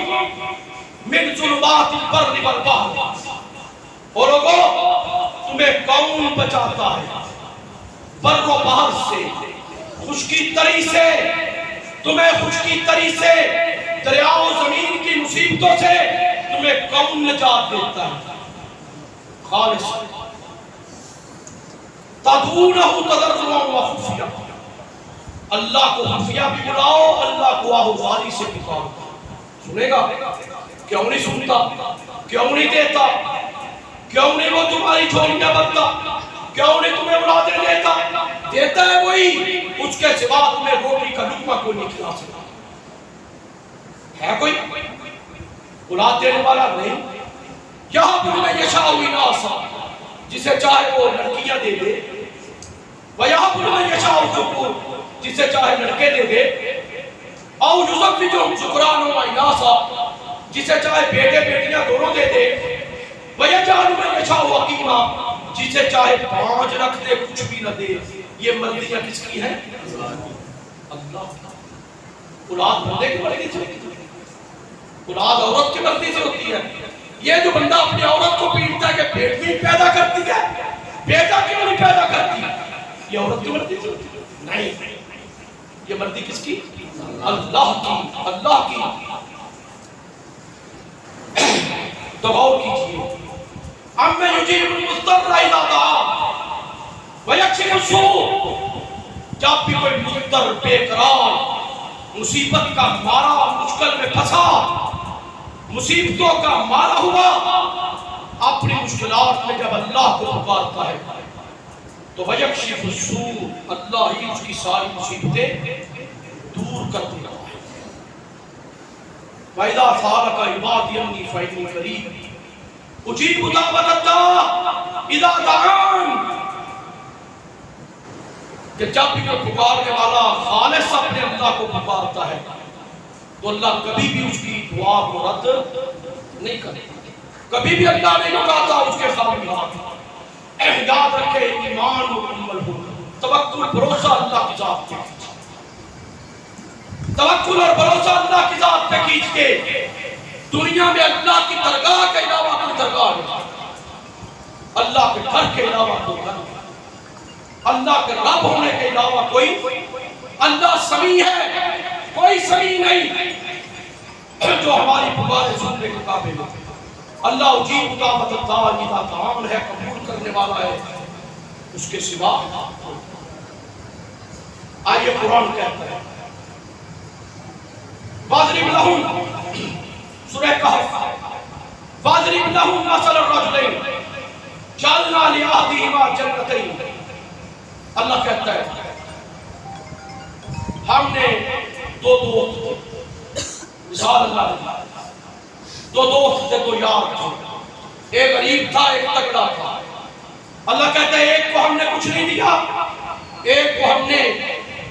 من ظلمات البر والبحر، اور لوگوں تمہیں کون بچاتا ہے بر و بحر سے، خشکی تری سے، تمہیں خشکی تری سے، دریا و زمین کی مصیبتوں سے تمہیں کون نجات دیتا ہے؟ خالص تدعونہ تضرعا وخفیہ، اللہ کو خفیہ بھی بلاؤ، اللہ کو آہواری سے پکارو۔ سنے گا؟ کیوں نہیں سنتا؟ کیوں نہیں دیتا؟ کیوں نہیں وہ تمہاری جھولیاں بنتا؟ کیوں نہیں تمہیں اولادیں دیتا؟ دیتا ہے وہی، اس کے سوا تمہیں روٹی کا لقمہ کوئی نہیں کھلا سکتا۔ ہے کوئی اولاد دینے والا؟ نہیں۔ یہاں پر میں یشاء اناسا، جسے چاہے وہ لڑکیاں دے دے، وَيَہاں پر میں یشاء الذکور، جسے چاہے لڑکے دے دے، او یزوجہم ذکرانا و اناسا، جسے چاہے بیٹے بیٹیاں دونوں دے دے، وَیَجْعَلُ مَن یشاء عقیما، جسے چاہے 5 رکھ دے کچھ بھی نہ دے۔ یہ مرضیاں کس کی ہیں؟ اللہ۔ اولاد بندے کی مرضی سے ہوتی ہے، اولاد عورت کی مرضی سے ہوتی ہے۔ یہ جو بندہ اپنی عورت کو پیٹتا ہے کہ بیٹی پیدا کرتی ہے، بیٹا کیوں نہیں پیدا کرتی، یہ عورت کی مرضی سے ہوتی ہے؟ نہیں، یہ مرضی کس کی؟ اللہ کی، اللہ کی۔ تو غور کیجئے اَمَّن يُجِيبُ الْمُضْطَرَّ إِذَا دَعَاهُ وَيَكْشِفُ السُّوءَ، جب بھی کوئی مضطر بے قرار مصیبت کا مارا مشکل میں پھنسا مصیبتوں کا مارا ہوا اپنی مشکلات میں جب اللہ کو پکارتا ہے تو وَيَكْشِفُ السُّوءَ اللہ ہی اس کی ساری مصیبتیں دور کر دیا ہے۔ وَإِذَا سَأَلَكَ عِبَادِي عَنِّي فَإِنِّي قَرِيبٌ أُجِيبُ دَعْوَةَ الدَّاعِ إِذَا دَعَانِ کہ جب بھی کوئی پکارنے والا خالص اپنے اللہ کو پکارتا ہے تو اللہ کبھی بھی اس کی دعا کو رد نہیں کرے، کبھی بھی اللہ نہیں رکاتا اس کے خالی ہاتھ۔ یاد رکھے ایمان مکمل ہو، توکل بھروسہ اللہ کی ذات پہ، توکل اور بھروسہ اللہ کی ذات پہ کھینچ کے دنیا میں اللہ کی درگاہ کے علاوہ کوئی درگاہ نہیں، اللہ کے گھر کے علاوہ کوئی گھر نہیں، اللہ کے رب ہونے کے علاوہ کوئی، اللہ سمیع ہے کوئی سمیع نہیں جو ہماری پکارے سننے کے قابل ہے۔ اللہ اجیب دعوت الداعی اذا دعان ہے، قبول کرنے والا ہے اس کے سوا۔ آئیے قرآن کہتا ہے واضرب لہم، سورہ کہف، واضرب لہم مثل الرجلین جعلنا لأحدہما جنتین۔ اللہ کہتا ہے ہم نے دو دوست، مثال اللہ نے دو دوست تھے، دو یار تھے، ایک غریب تھا ایک تگڑا تھا۔ اللہ کہتا ہے ایک کو ہم نے کچھ نہیں دیا، ایک کو ہم نے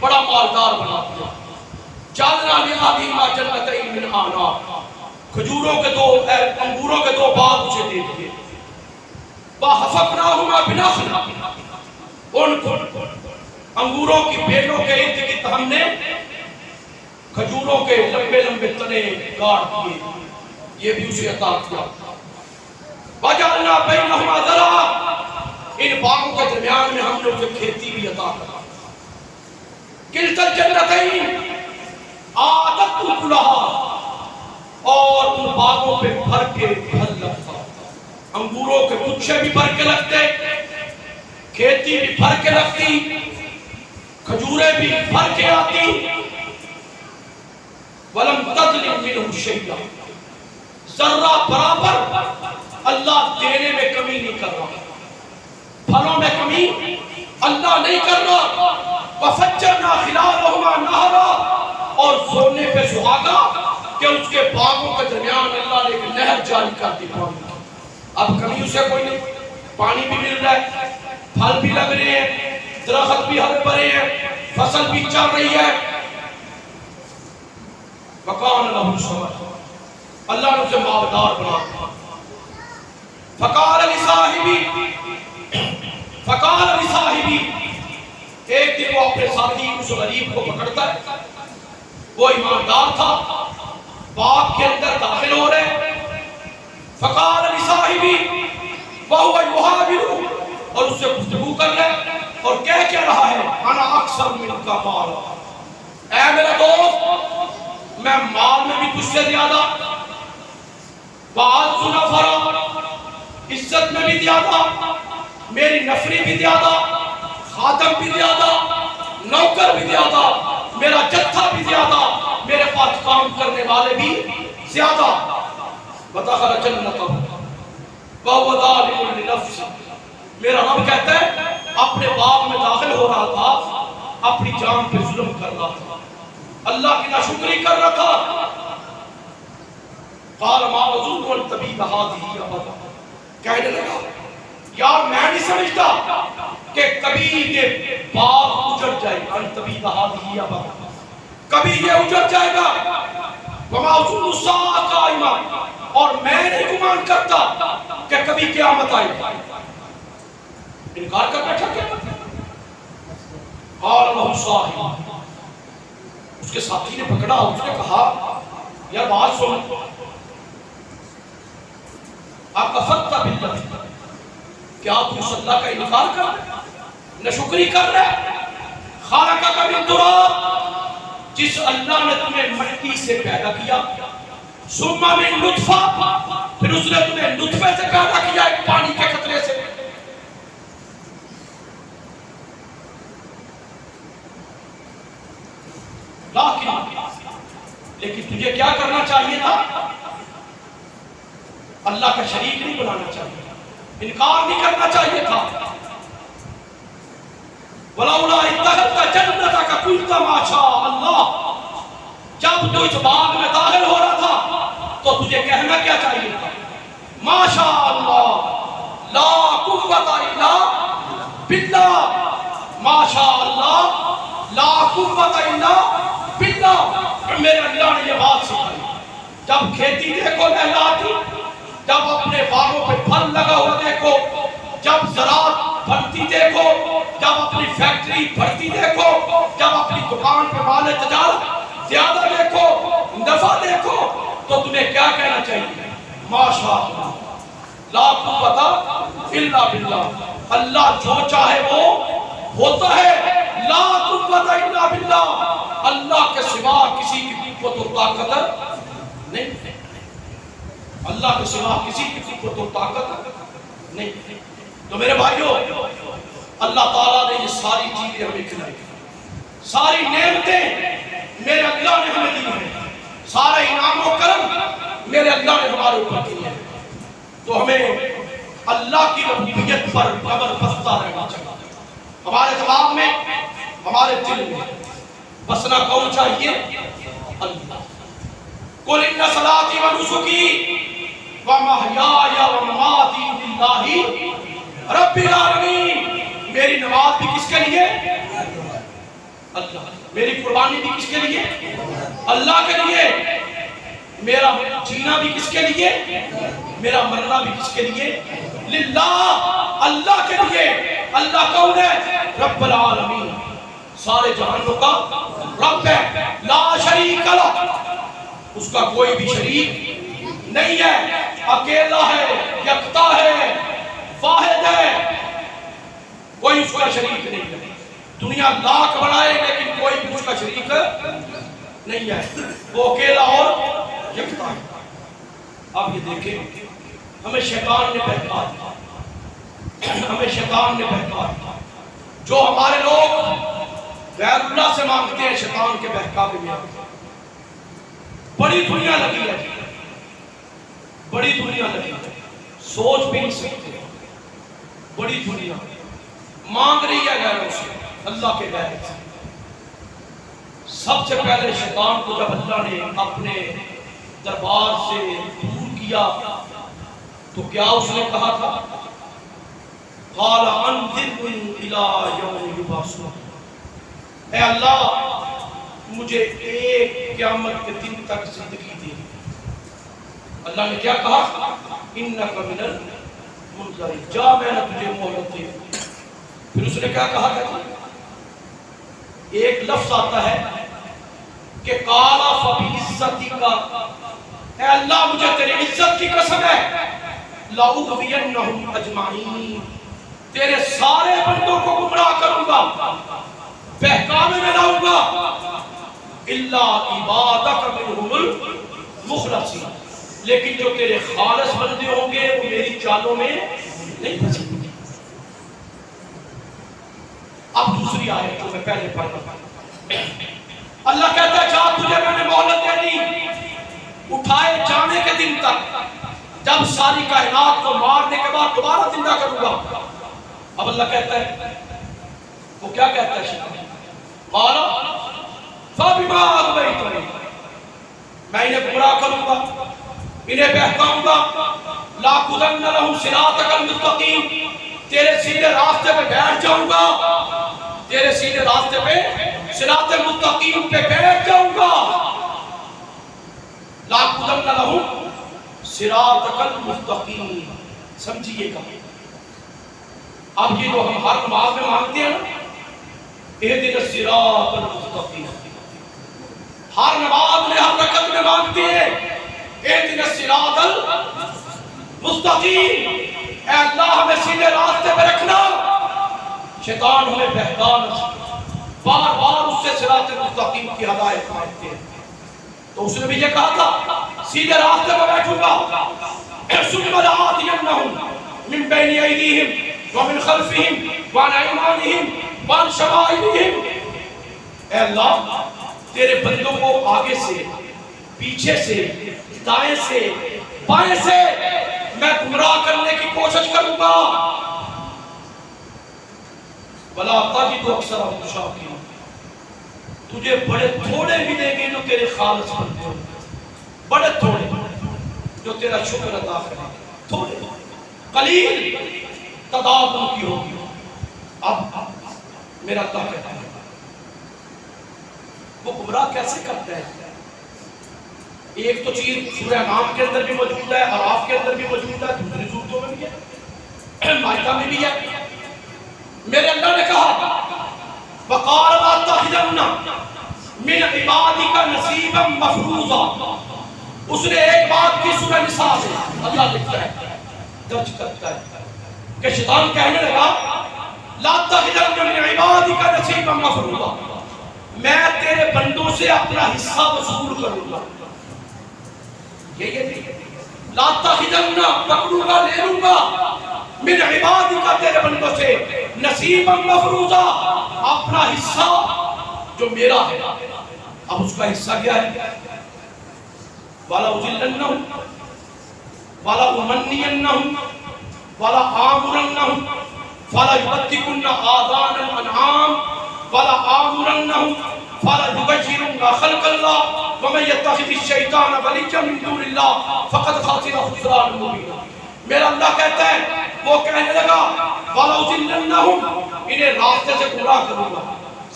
بڑا مالدار بنا دیا۔ جعلنا لأحدہما جنتین من اعناب، کھجوروں کے دو انگوروں کے دو باغ اسے دے دیے۔ وحفظناہما بنخل، ان انگوروں کی بیلوں کے ارد گرد ہم نے کھجوروں کے لمبے لمبے تنے گاڑ دیے، یہ بھی اسے عطا کیا۔ وجعلنا بینہما زرعا، ان باغوں کے درمیان میں ہم نے اسے کھیتی بھی عطا کیا۔ کلتا الجنتین آتت اکلہا، اور ان باغوں پہ بھر کے پھل لگتا، انگوروں کے گچھے بھی بھر کے لگتے، کھیتی بھی بھر کے لگتی، کھجوریں بھی بھر کے آتی۔ وَلَمْ تَظْلِمْ مِنْهُ شَيْئًا، ذرہ برابر اللہ دینے میں کمی نہیں کر رہا، پھلوں میں کمی اللہ نہیں کر رہا۔ وَفَجَّرْنَا خِلَالَهُمَا نَهْرًا، اور سونے پہ سہاگا کہ اس کے باغوں کے درمیان اللہ نے ایک نہر جاری کر دی پانی۔ اب کمی اسے کوئی نہیں، پانی بھی مل رہا ہے، پھل بھی لگ رہے ہیں، درخت بھی ہرے بھرے ہیں، فصل بھی چل رہی ہے۔ وَقَانَ لَهُ ثَمَرٌ، اللہ نے اسے مالدار بنا دیا۔ فَقَالَ لِصَاحِبِهِ، ایک دن وہ اپنے ساتھی اس غریب کو پکڑتا ہے، وہ ایماندار تھا، باغ کے اندر داخل ہو رہے۔ فَقَالَ لِصَاحِبِهِ وَهُوَ يُحَاوِرُهُ، اور اس سے گفتگو کر رہے اور کہہ رہا ہے انا اکثر منکا مالا، اے میرا دوست میں مال میں بھی تجھ سے زیادہ، وَأَعَزُّ نَفَرًا، عزت میں بھی زیادہ، میری نفری بھی زیادہ، خادم بھی زیادہ، نوکر بھی زیادہ، میرا جتھا بھی زیادہ، میرے پاس کام کرنے والے بھی زیادہ۔ وَدَخَلَ جَنَّتَهُ وَهُوَ ظَالِمٌ لِنَفْسِهِ، میرا رب کہتا ہے اپنے باغ میں داخل ہو رہا تھا، اپنی جان پہ ظلم کر رہا تھا، اللہ کی ناشکری کر رہا تھا۔ قال ما اظن ان تبید هذه ابدا، کہنے لگا یار میں نہیں سمجھتا کہ کبھی یہ باغ اجڑ جائے گا، ان تبید هذه ابدا، کبھی یہ اجڑ جائے گا۔ وما اظن الساعة قائمة، اور میں نہیں گمان کرتا کہ کبھی قیامت آئے گی۔ انکار کر بیٹھا قیامت۔ قال له صاحب، اس کے ساتھی نے پکڑا، اس نے کہا یار بات سن، آپ کا فتح باللہ، کیا آپ اس اللہ کا انکار کر رہے، ناشکری کر رہے؟ خالقہ کا من تراب، جس اللہ نے تمہیں مٹی سے پیدا کیا، ثم من نطفہ، پھر اس نے تمہیں نطفے سے پیدا کیا، ایک پانی کے قطرے سے، لیکن تجھے کیا کرنا چاہیے تھا؟ اللہ کا شریک نہیں بنانا چاہیے تھا، انکار نہیں کرنا چاہیے تھا۔ وَلَوْلَا اتَّخَذْتَ جَنَّتَكَ قُلْتَ مَا شَاءَ اللَّهُ، جب تو اس باغ میں داخل ہو رہا تھا تو تجھے کہنا کیا چاہیے تھا؟ ما شاء اللہ لا قوت الا باللہ، ما شاء اللہ لا قوت الا باللہ۔ میرے اللہ نے یہ بات سکھائی، جب کھیتی دیکھو لہلاتی، جب اپنے باغوں پہ پھل لگا ہوا دیکھو، جب زراعت بڑھتی دیکھو، جب اپنی فیکٹری بڑھتی دیکھو، جب اپنی دکان پہ مال تجارت زیادہ دیکھو، نفع دیکھو، تو تمہیں کیا کہنا چاہیے؟ ماشاء اللہ لا قوت الا باللہ، اللہ جو چاہے وہ ہوتا ہے، لا قوت الا باللہ، اللہ کے سوا کسی کی قوت و طاقت نہیں، اللہ کے سوا کسی کی قوت و طاقت نہیں۔ تو میرے بھائیوں، اللہ تعالیٰ نے یہ ساری چیزیں ہمیں کھلائی، ساری نعمتیں میرے اللہ نے ہمیں دی ہیں، سارے انعام و کرم میرے اللہ نے ہمارے اوپر کی ہے، تو ہمیں اللہ کی ربوبیت پر قبر بستہ رہنا چاہیے۔ ہمارے دماغ میں، ہمارے دل میں بسنا کون چاہیے؟ اللہ۔ قُلْ إِنَّ صَلَاتِي وَنُسُكِي وَمَحْيَايَ وَمَمَاتِي لِلَّهِ رَبِّ الْعَالَمِينَ، میری نماز بھی کس کے لیے؟ اللہ۔ میری قربانی بھی کس کے لیے؟ اللہ کے لیے۔ میرا جینا بھی کس کے لیے؟ میرا مرنا بھی کس کے لیے؟ للہ، اللہ کے لیے۔ اللہ کون ہے؟ رب العالمین، سارے جہانوں کا رب ہے، لا شریک لہ، اس کا کوئی بھی شریک نہیں ہے، اکیلا ہے، یکتا ہے، واحد ہے، کوئی اس کا شریک نہیں ہے۔ دنیا لاکھ بنائے لیکن کوئی بھی اس کا شریک نہیں ہے، وہ اکیلا اور یکتا ہے۔ اب یہ دیکھیں، ہمیں شیطان نے بہکا دیا، ہمیں شیطان نے بہکا دیا، جو ہمارے لوگ غیر اللہ سے مانگتے ہیں، شیطان کے بہکاوے میں آتے ہیں۔ بڑی دنیا لگی ہے، بڑی دنیا لگی ہے، سوچ بھی نہیں سکتے، بڑی دنیا مانگ رہی ہے غیروں سے، اللہ کے غیر سے۔ سب سے پہلے شیطان کو جب اللہ نے اپنے دربار سے دور کیا تو کیا اس نے کہا تھا؟ قال انظرنی الی یوم یبعثون، اے اللہ مجھے ایک قیامت کے دن تک زندگی دے۔ اللہ نے کیا کہا؟ انک من المنظرین، جا میں نے تجھے مہلت دی۔ پھر اس نے کیا کہا تھا؟ ایک لفظ آتا ہے کہ قال فبعزتک، اے اللہ مجھے تیری عزت کی قسم ہے، لأغوینہم اجمعین، تیرے سارے بندوں کو گمراہ کروں گا، بہکاوے میں لاؤں گا، الا عبادک منہم المخلصین، لیکن جو تیرے خالص بندے ہوں گے وہ میری چالوں میں نہیں پھنسیں گے۔ اب دوسری آیت جو میں پہلے پڑھ رہا ہوں، اللہ کہتا ہے جا تجھے میں نے مہلت دے دی اٹھائے جانے کے دن تک، جب ساری کائنات کو مارنے کے بعد دوبارہ زندہ کروں گا۔ اب اللہ کہتا ہے، وہ کیا کہتا ہے شیطان؟ قال فبما اغویتنی، میں انہیں گمراہ کروں گا، انہیں بہکاؤں گا، لاقعدن لہم صراطک المستقیم، تیرے سیدھے راستے پہ بیٹھ جاؤں گا، تیرے سیدھے راستے پہ صراط مستقیم پہ بیٹھ جاؤں گا، لاقعدن لہم صراطک المستقیم۔ سمجھئے گا، اب یہ جو ہم ہر نماز میں مانگتے ہیں نا، اہدنا الصراط المستقیم، ہر نماز میں ہر رکعت میں مانگتے ہیں اہدنا الصراط المستقیم، اے اللہ ہمیں سیدھے راستے پہ رکھنا۔ شیطان ہمیں بہکانا، بار بار اس سے صراط المستقیم کی ہدایت مانگتے ہیں، تو اس نے بھی یہ کہا تھا سیدھے راستے پہ بیٹھوں گا، ثم لآتینہم من بین ایدیہم ومن خلفہم وعن ایمانہم وعن شمائلہم، اے اللہ تیرے بندوں کو آگے سے پیچھے سے، دائیں سے، بائیں سے میں گمراہ کرنے کی کوشش کروں گا. بلا تجد اکثرهم شاکرین، تجھے بڑے تھوڑے ملیں گے جو تیرے خالص بنتے ہوں، بڑے تھوڑے جو تیرا شکر ادا کریں. تھوڑے قلیل تعداد ان کی ہوگی. اب میرا اللہ کہتا ہے وہ گمراہ کیسے کرتا ہے. ایک تو چیز سورہ انعام کے اندر بھی موجود ہے، اعراف کے اندر بھی موجود ہے، دوسری صورتوں میں بھی ہے، مائدہ میں بھی ہے. میرے اللہ نے کہا وَقَالَ لَا تَخِذَنَّ مِنْ عِبَادِكَ نَصِيبًا مَفْرُوضًا. اس نے ایک بات کی سورہ نساء سے اللہ لکھتا ہے، درج کرتا ہے کہ شیطان کہنے لگا لَا تَخِذَنَّ مِنْ عِبَادِكَ نَصِيبًا مَفْرُوضًا، میں تیرے بندوں سے اپنا حصہ وصول کروں گا. یہ لا تَخِذَنَّ پکڑوں گا، لے لوں گا، من عبادک تیرے بندوں سے نصیبا مفروضا، اپنا حصہ جو میرا ہے. اب اس کا حصہ کیا ہے؟ وَلَا أُذِلَّنَّهُمْ وَلَا أُمَنِّيَنَّهُمْ وَلَا آمُرَنَّهُمْ فَلَا يُبَتِّكُنَّ آذَانَ الْأَنْعَامِ وَلَا آمُرَنَّهُمْ فَلَا يُغَيِّرُنَّ خَلْقَ اللَّهِ وَمَن يَتَّخِذِ الشَّيْطَانَ وَلِيًّا مِن دُونِ اللَّهِ فَقَدْ خَسِرَ خُسْرَانًا مُبِينًا. میرا اللہ کہتا ہے وہ کہنے لگا وَلَأُضِلَّنَّهُمْ، انہیں راستے سے گمراہ کروں گا،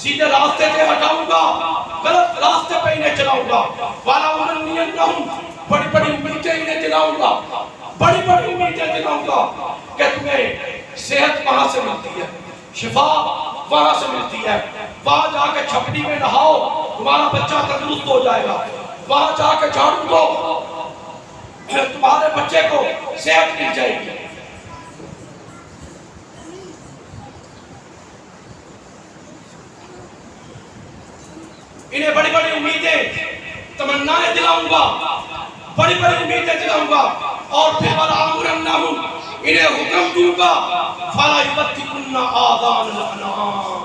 سیدھے راستے سے ہٹاؤں گا، غلط راستے پہ انہیں چلاؤں گا. وَلَأُمَنِّيَنَّهُمْ، بڑی بڑی امیدیں انہیں دلاؤں گا، بڑی بڑی امیدیں دلاؤں گا کہ تمہیں صحت وہاں سے ملتی ہے، شفا وہاں سے ملتی ہے، وہاں جا کے چھپڑی میں نہاؤ تمہارا بچہ تندرست ہو جائے گا، وہاں جا کے جھاڑو دو تمہارے بچے کو صحت مل جائے گی. انہیں بڑی بڑی امیدیں تمنائیں دلاؤں گا، بڑی بڑی امیدیں دلاؤں گا، اور پھر وَلَأَمُرَنَّهُمْ، انہیں حکم دوں گا فَلَا يُبَتِّكُنَّ آذَانَ الْأَنْعَامِ،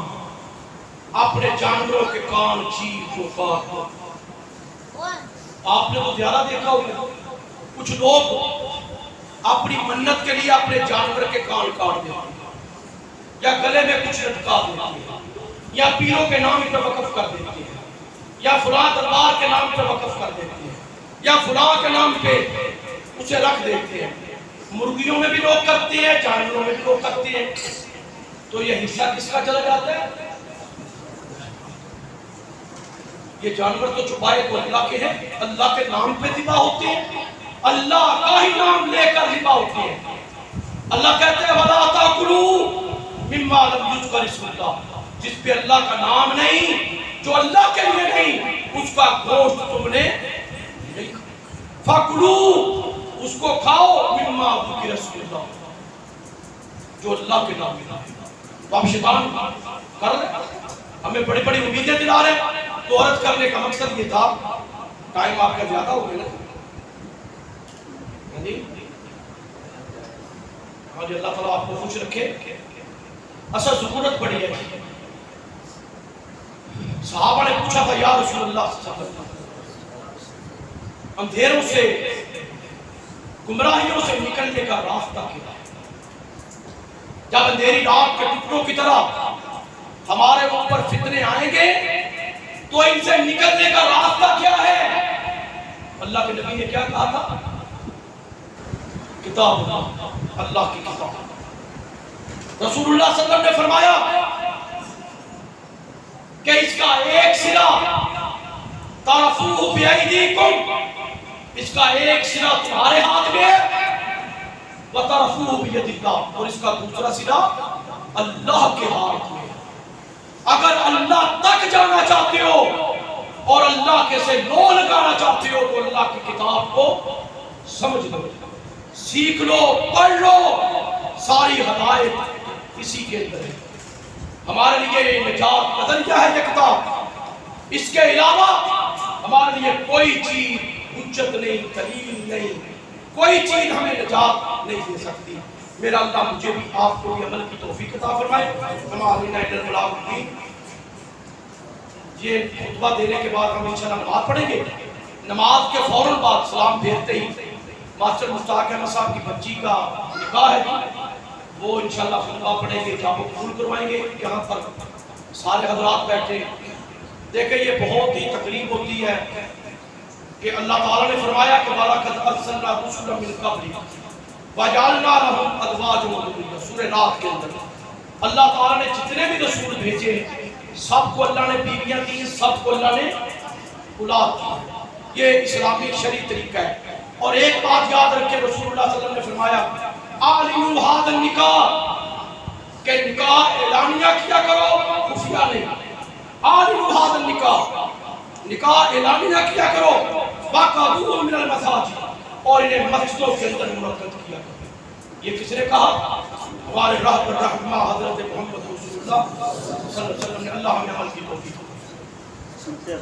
اپنے جانوروں کے کان چیر کو کاٹ دو. آپ نے تو زیادہ دیکھا ہوگا کچھ لوگ اپنی منت کے لیے اپنے جانور کے کان کاٹ دیتے ہیں، یا گلے میں کچھ لٹکا دیتے ہیں، یا پیروں کے نام پہ وقف کر دیتے ہیں، یا فلاں دربار کے نام پہ وقف کر دیتے ہیں، یا فلاں کے نام پہ اسے رکھ دیتے ہیں. مرغیوں میں بھی لوگ کرتے ہیں، جانوروں میں بھی لوگ کرتے ہیں. تو یہ حصہ کس کا چلا جاتا ہے؟ یہ جانور تو چھپائے تو اللہ کے ہیں، اللہ کے نام پہ ذبح ہوتے ہیں، اللہ کا ہی نام لے کر ذبح ہوتے ہیں. اللہ کہتے ہیں وَلَا تَأْكُلُوا مِمَّا لَمْ يُذْكَرِ اسْمُ اللَّهِ، جس پہ اللہ کا نام نہیں، جو اللہ کے لیے نہیں، اس کا گوشت تم نے نہیں کھاؤ. فَكُلُوا، اس کو کھاؤ، مِمَّا ذُكِرَ اسْمُ اللَّهِ، جو اللہ کے نام ہے. تو اب شیطان کر رہے ہمیں بڑی بڑی امیدیں دلا رہے. تو عرض کرنے کا مقصد یہ تھا، ٹائم آپ کا زیادہ ہو گیا نا جی. ہاں جی، اللہ تعالیٰ آپ کو خوش رکھے. اصل ضرورت پڑی ہے. صحابہ نے پوچھا تھا یا رسول اللہ صلی اللہ علیہ وسلم، اندھیروں سے گمراہیوں سے نکلنے کا راستہ کیا ہے؟ جب اندھیری رات کے ٹکڑوں کی طرح ہمارے اوپر فتنے آئیں گے تو ان سے نکلنے کا راستہ کیا ہے؟ اللہ کے نبی نے کیا کہا تھا؟ کتاب اللہ، اللہ کی کتاب. رسول اللہ صلی اللہ علیہ وسلم نے فرمایا کہ اس کا ایک سرا طرفوہ بیئیدیکم، اس کا ایک سرا تمہارے ہاتھ میں وطرفوہ بید اللہ، اور اس کا دوسرا سرا اللہ کے ہاتھ میں. اگر اللہ تک جانا چاہتے ہو اور اللہ کے سے لو لگانا چاہتے ہو تو اللہ کی کتاب کو سمجھ لو، سیکھ لو، پڑھ لو. ساری ہدایت اسی کے اندر ہے. ہمارے لیے نجات کا ذریعہ ہے یہ کتاب. اس کے علاوہ ہمارے لیے کوئی چیز حجت نہیں، دلیل نہیں، کوئی چیز ہمیں نجات نہیں دے سکتی. میرا اللہ مجھے بھی آپ کو بھی عمل کی توفیق عطا فرمائے. ہمارے نائٹر بلاغ کی یہ خطبہ دینے کے بعد ہم انشاءاللہ نماز پڑھیں گے. نماز کے فوراً بعد سلام پھیرتے ہی ماسٹر مشتاق احمد صاحب کی بچی کا نکاح ہے جی، وہ انشاءاللہ خطبہ پڑھیں گے، جامع قبول کروائیں گے۔ یہاں پر سارے حضرات بیٹھے، دیکھیں یہ بہت ہی تکلیف ہوتی ہے کہ اللہ تعالیٰ نے فرمایا کہ وَلَقَدْ أَرْسَلْنَا رُسُلًا مِّن قَبْلِكَ وَجَعَلْنَا لَهُمْ أَزْوَاجًا وَذُرِّيَّةً، سورہ رات کے اندر اللہ تعالیٰ نے جتنے بھی رسول بھیجے سب کو اللہ نے بیویاں دی، سب کو اللہ نے اولاد دی۔ یہ اسلامی شرعی طریقہ ہے۔ اور ایک بات یاد رکھے، رسول اللہ صلی اللہ علیہ وسلم نے فرمایا اعلنوا هذا النکاح، کہ نکاح اعلانیہ کیا کرو، خفیہ نہیں۔ اعلنوا هذا النکاح، نکاح اعلانیہ کیا کرو، وَقَعُوا مِنَ الْمَسَاجِدِ، اور انہیں مسجدوں کے اندر منعقد کیا کرو۔ یہ کس نے کہا؟ ہمارے رہبر رحمہ حضرت محمد رسول اللہ صلی اللہ علیہ وسلم نے۔ اللہ ہمیں عمل کی توفیق دے۔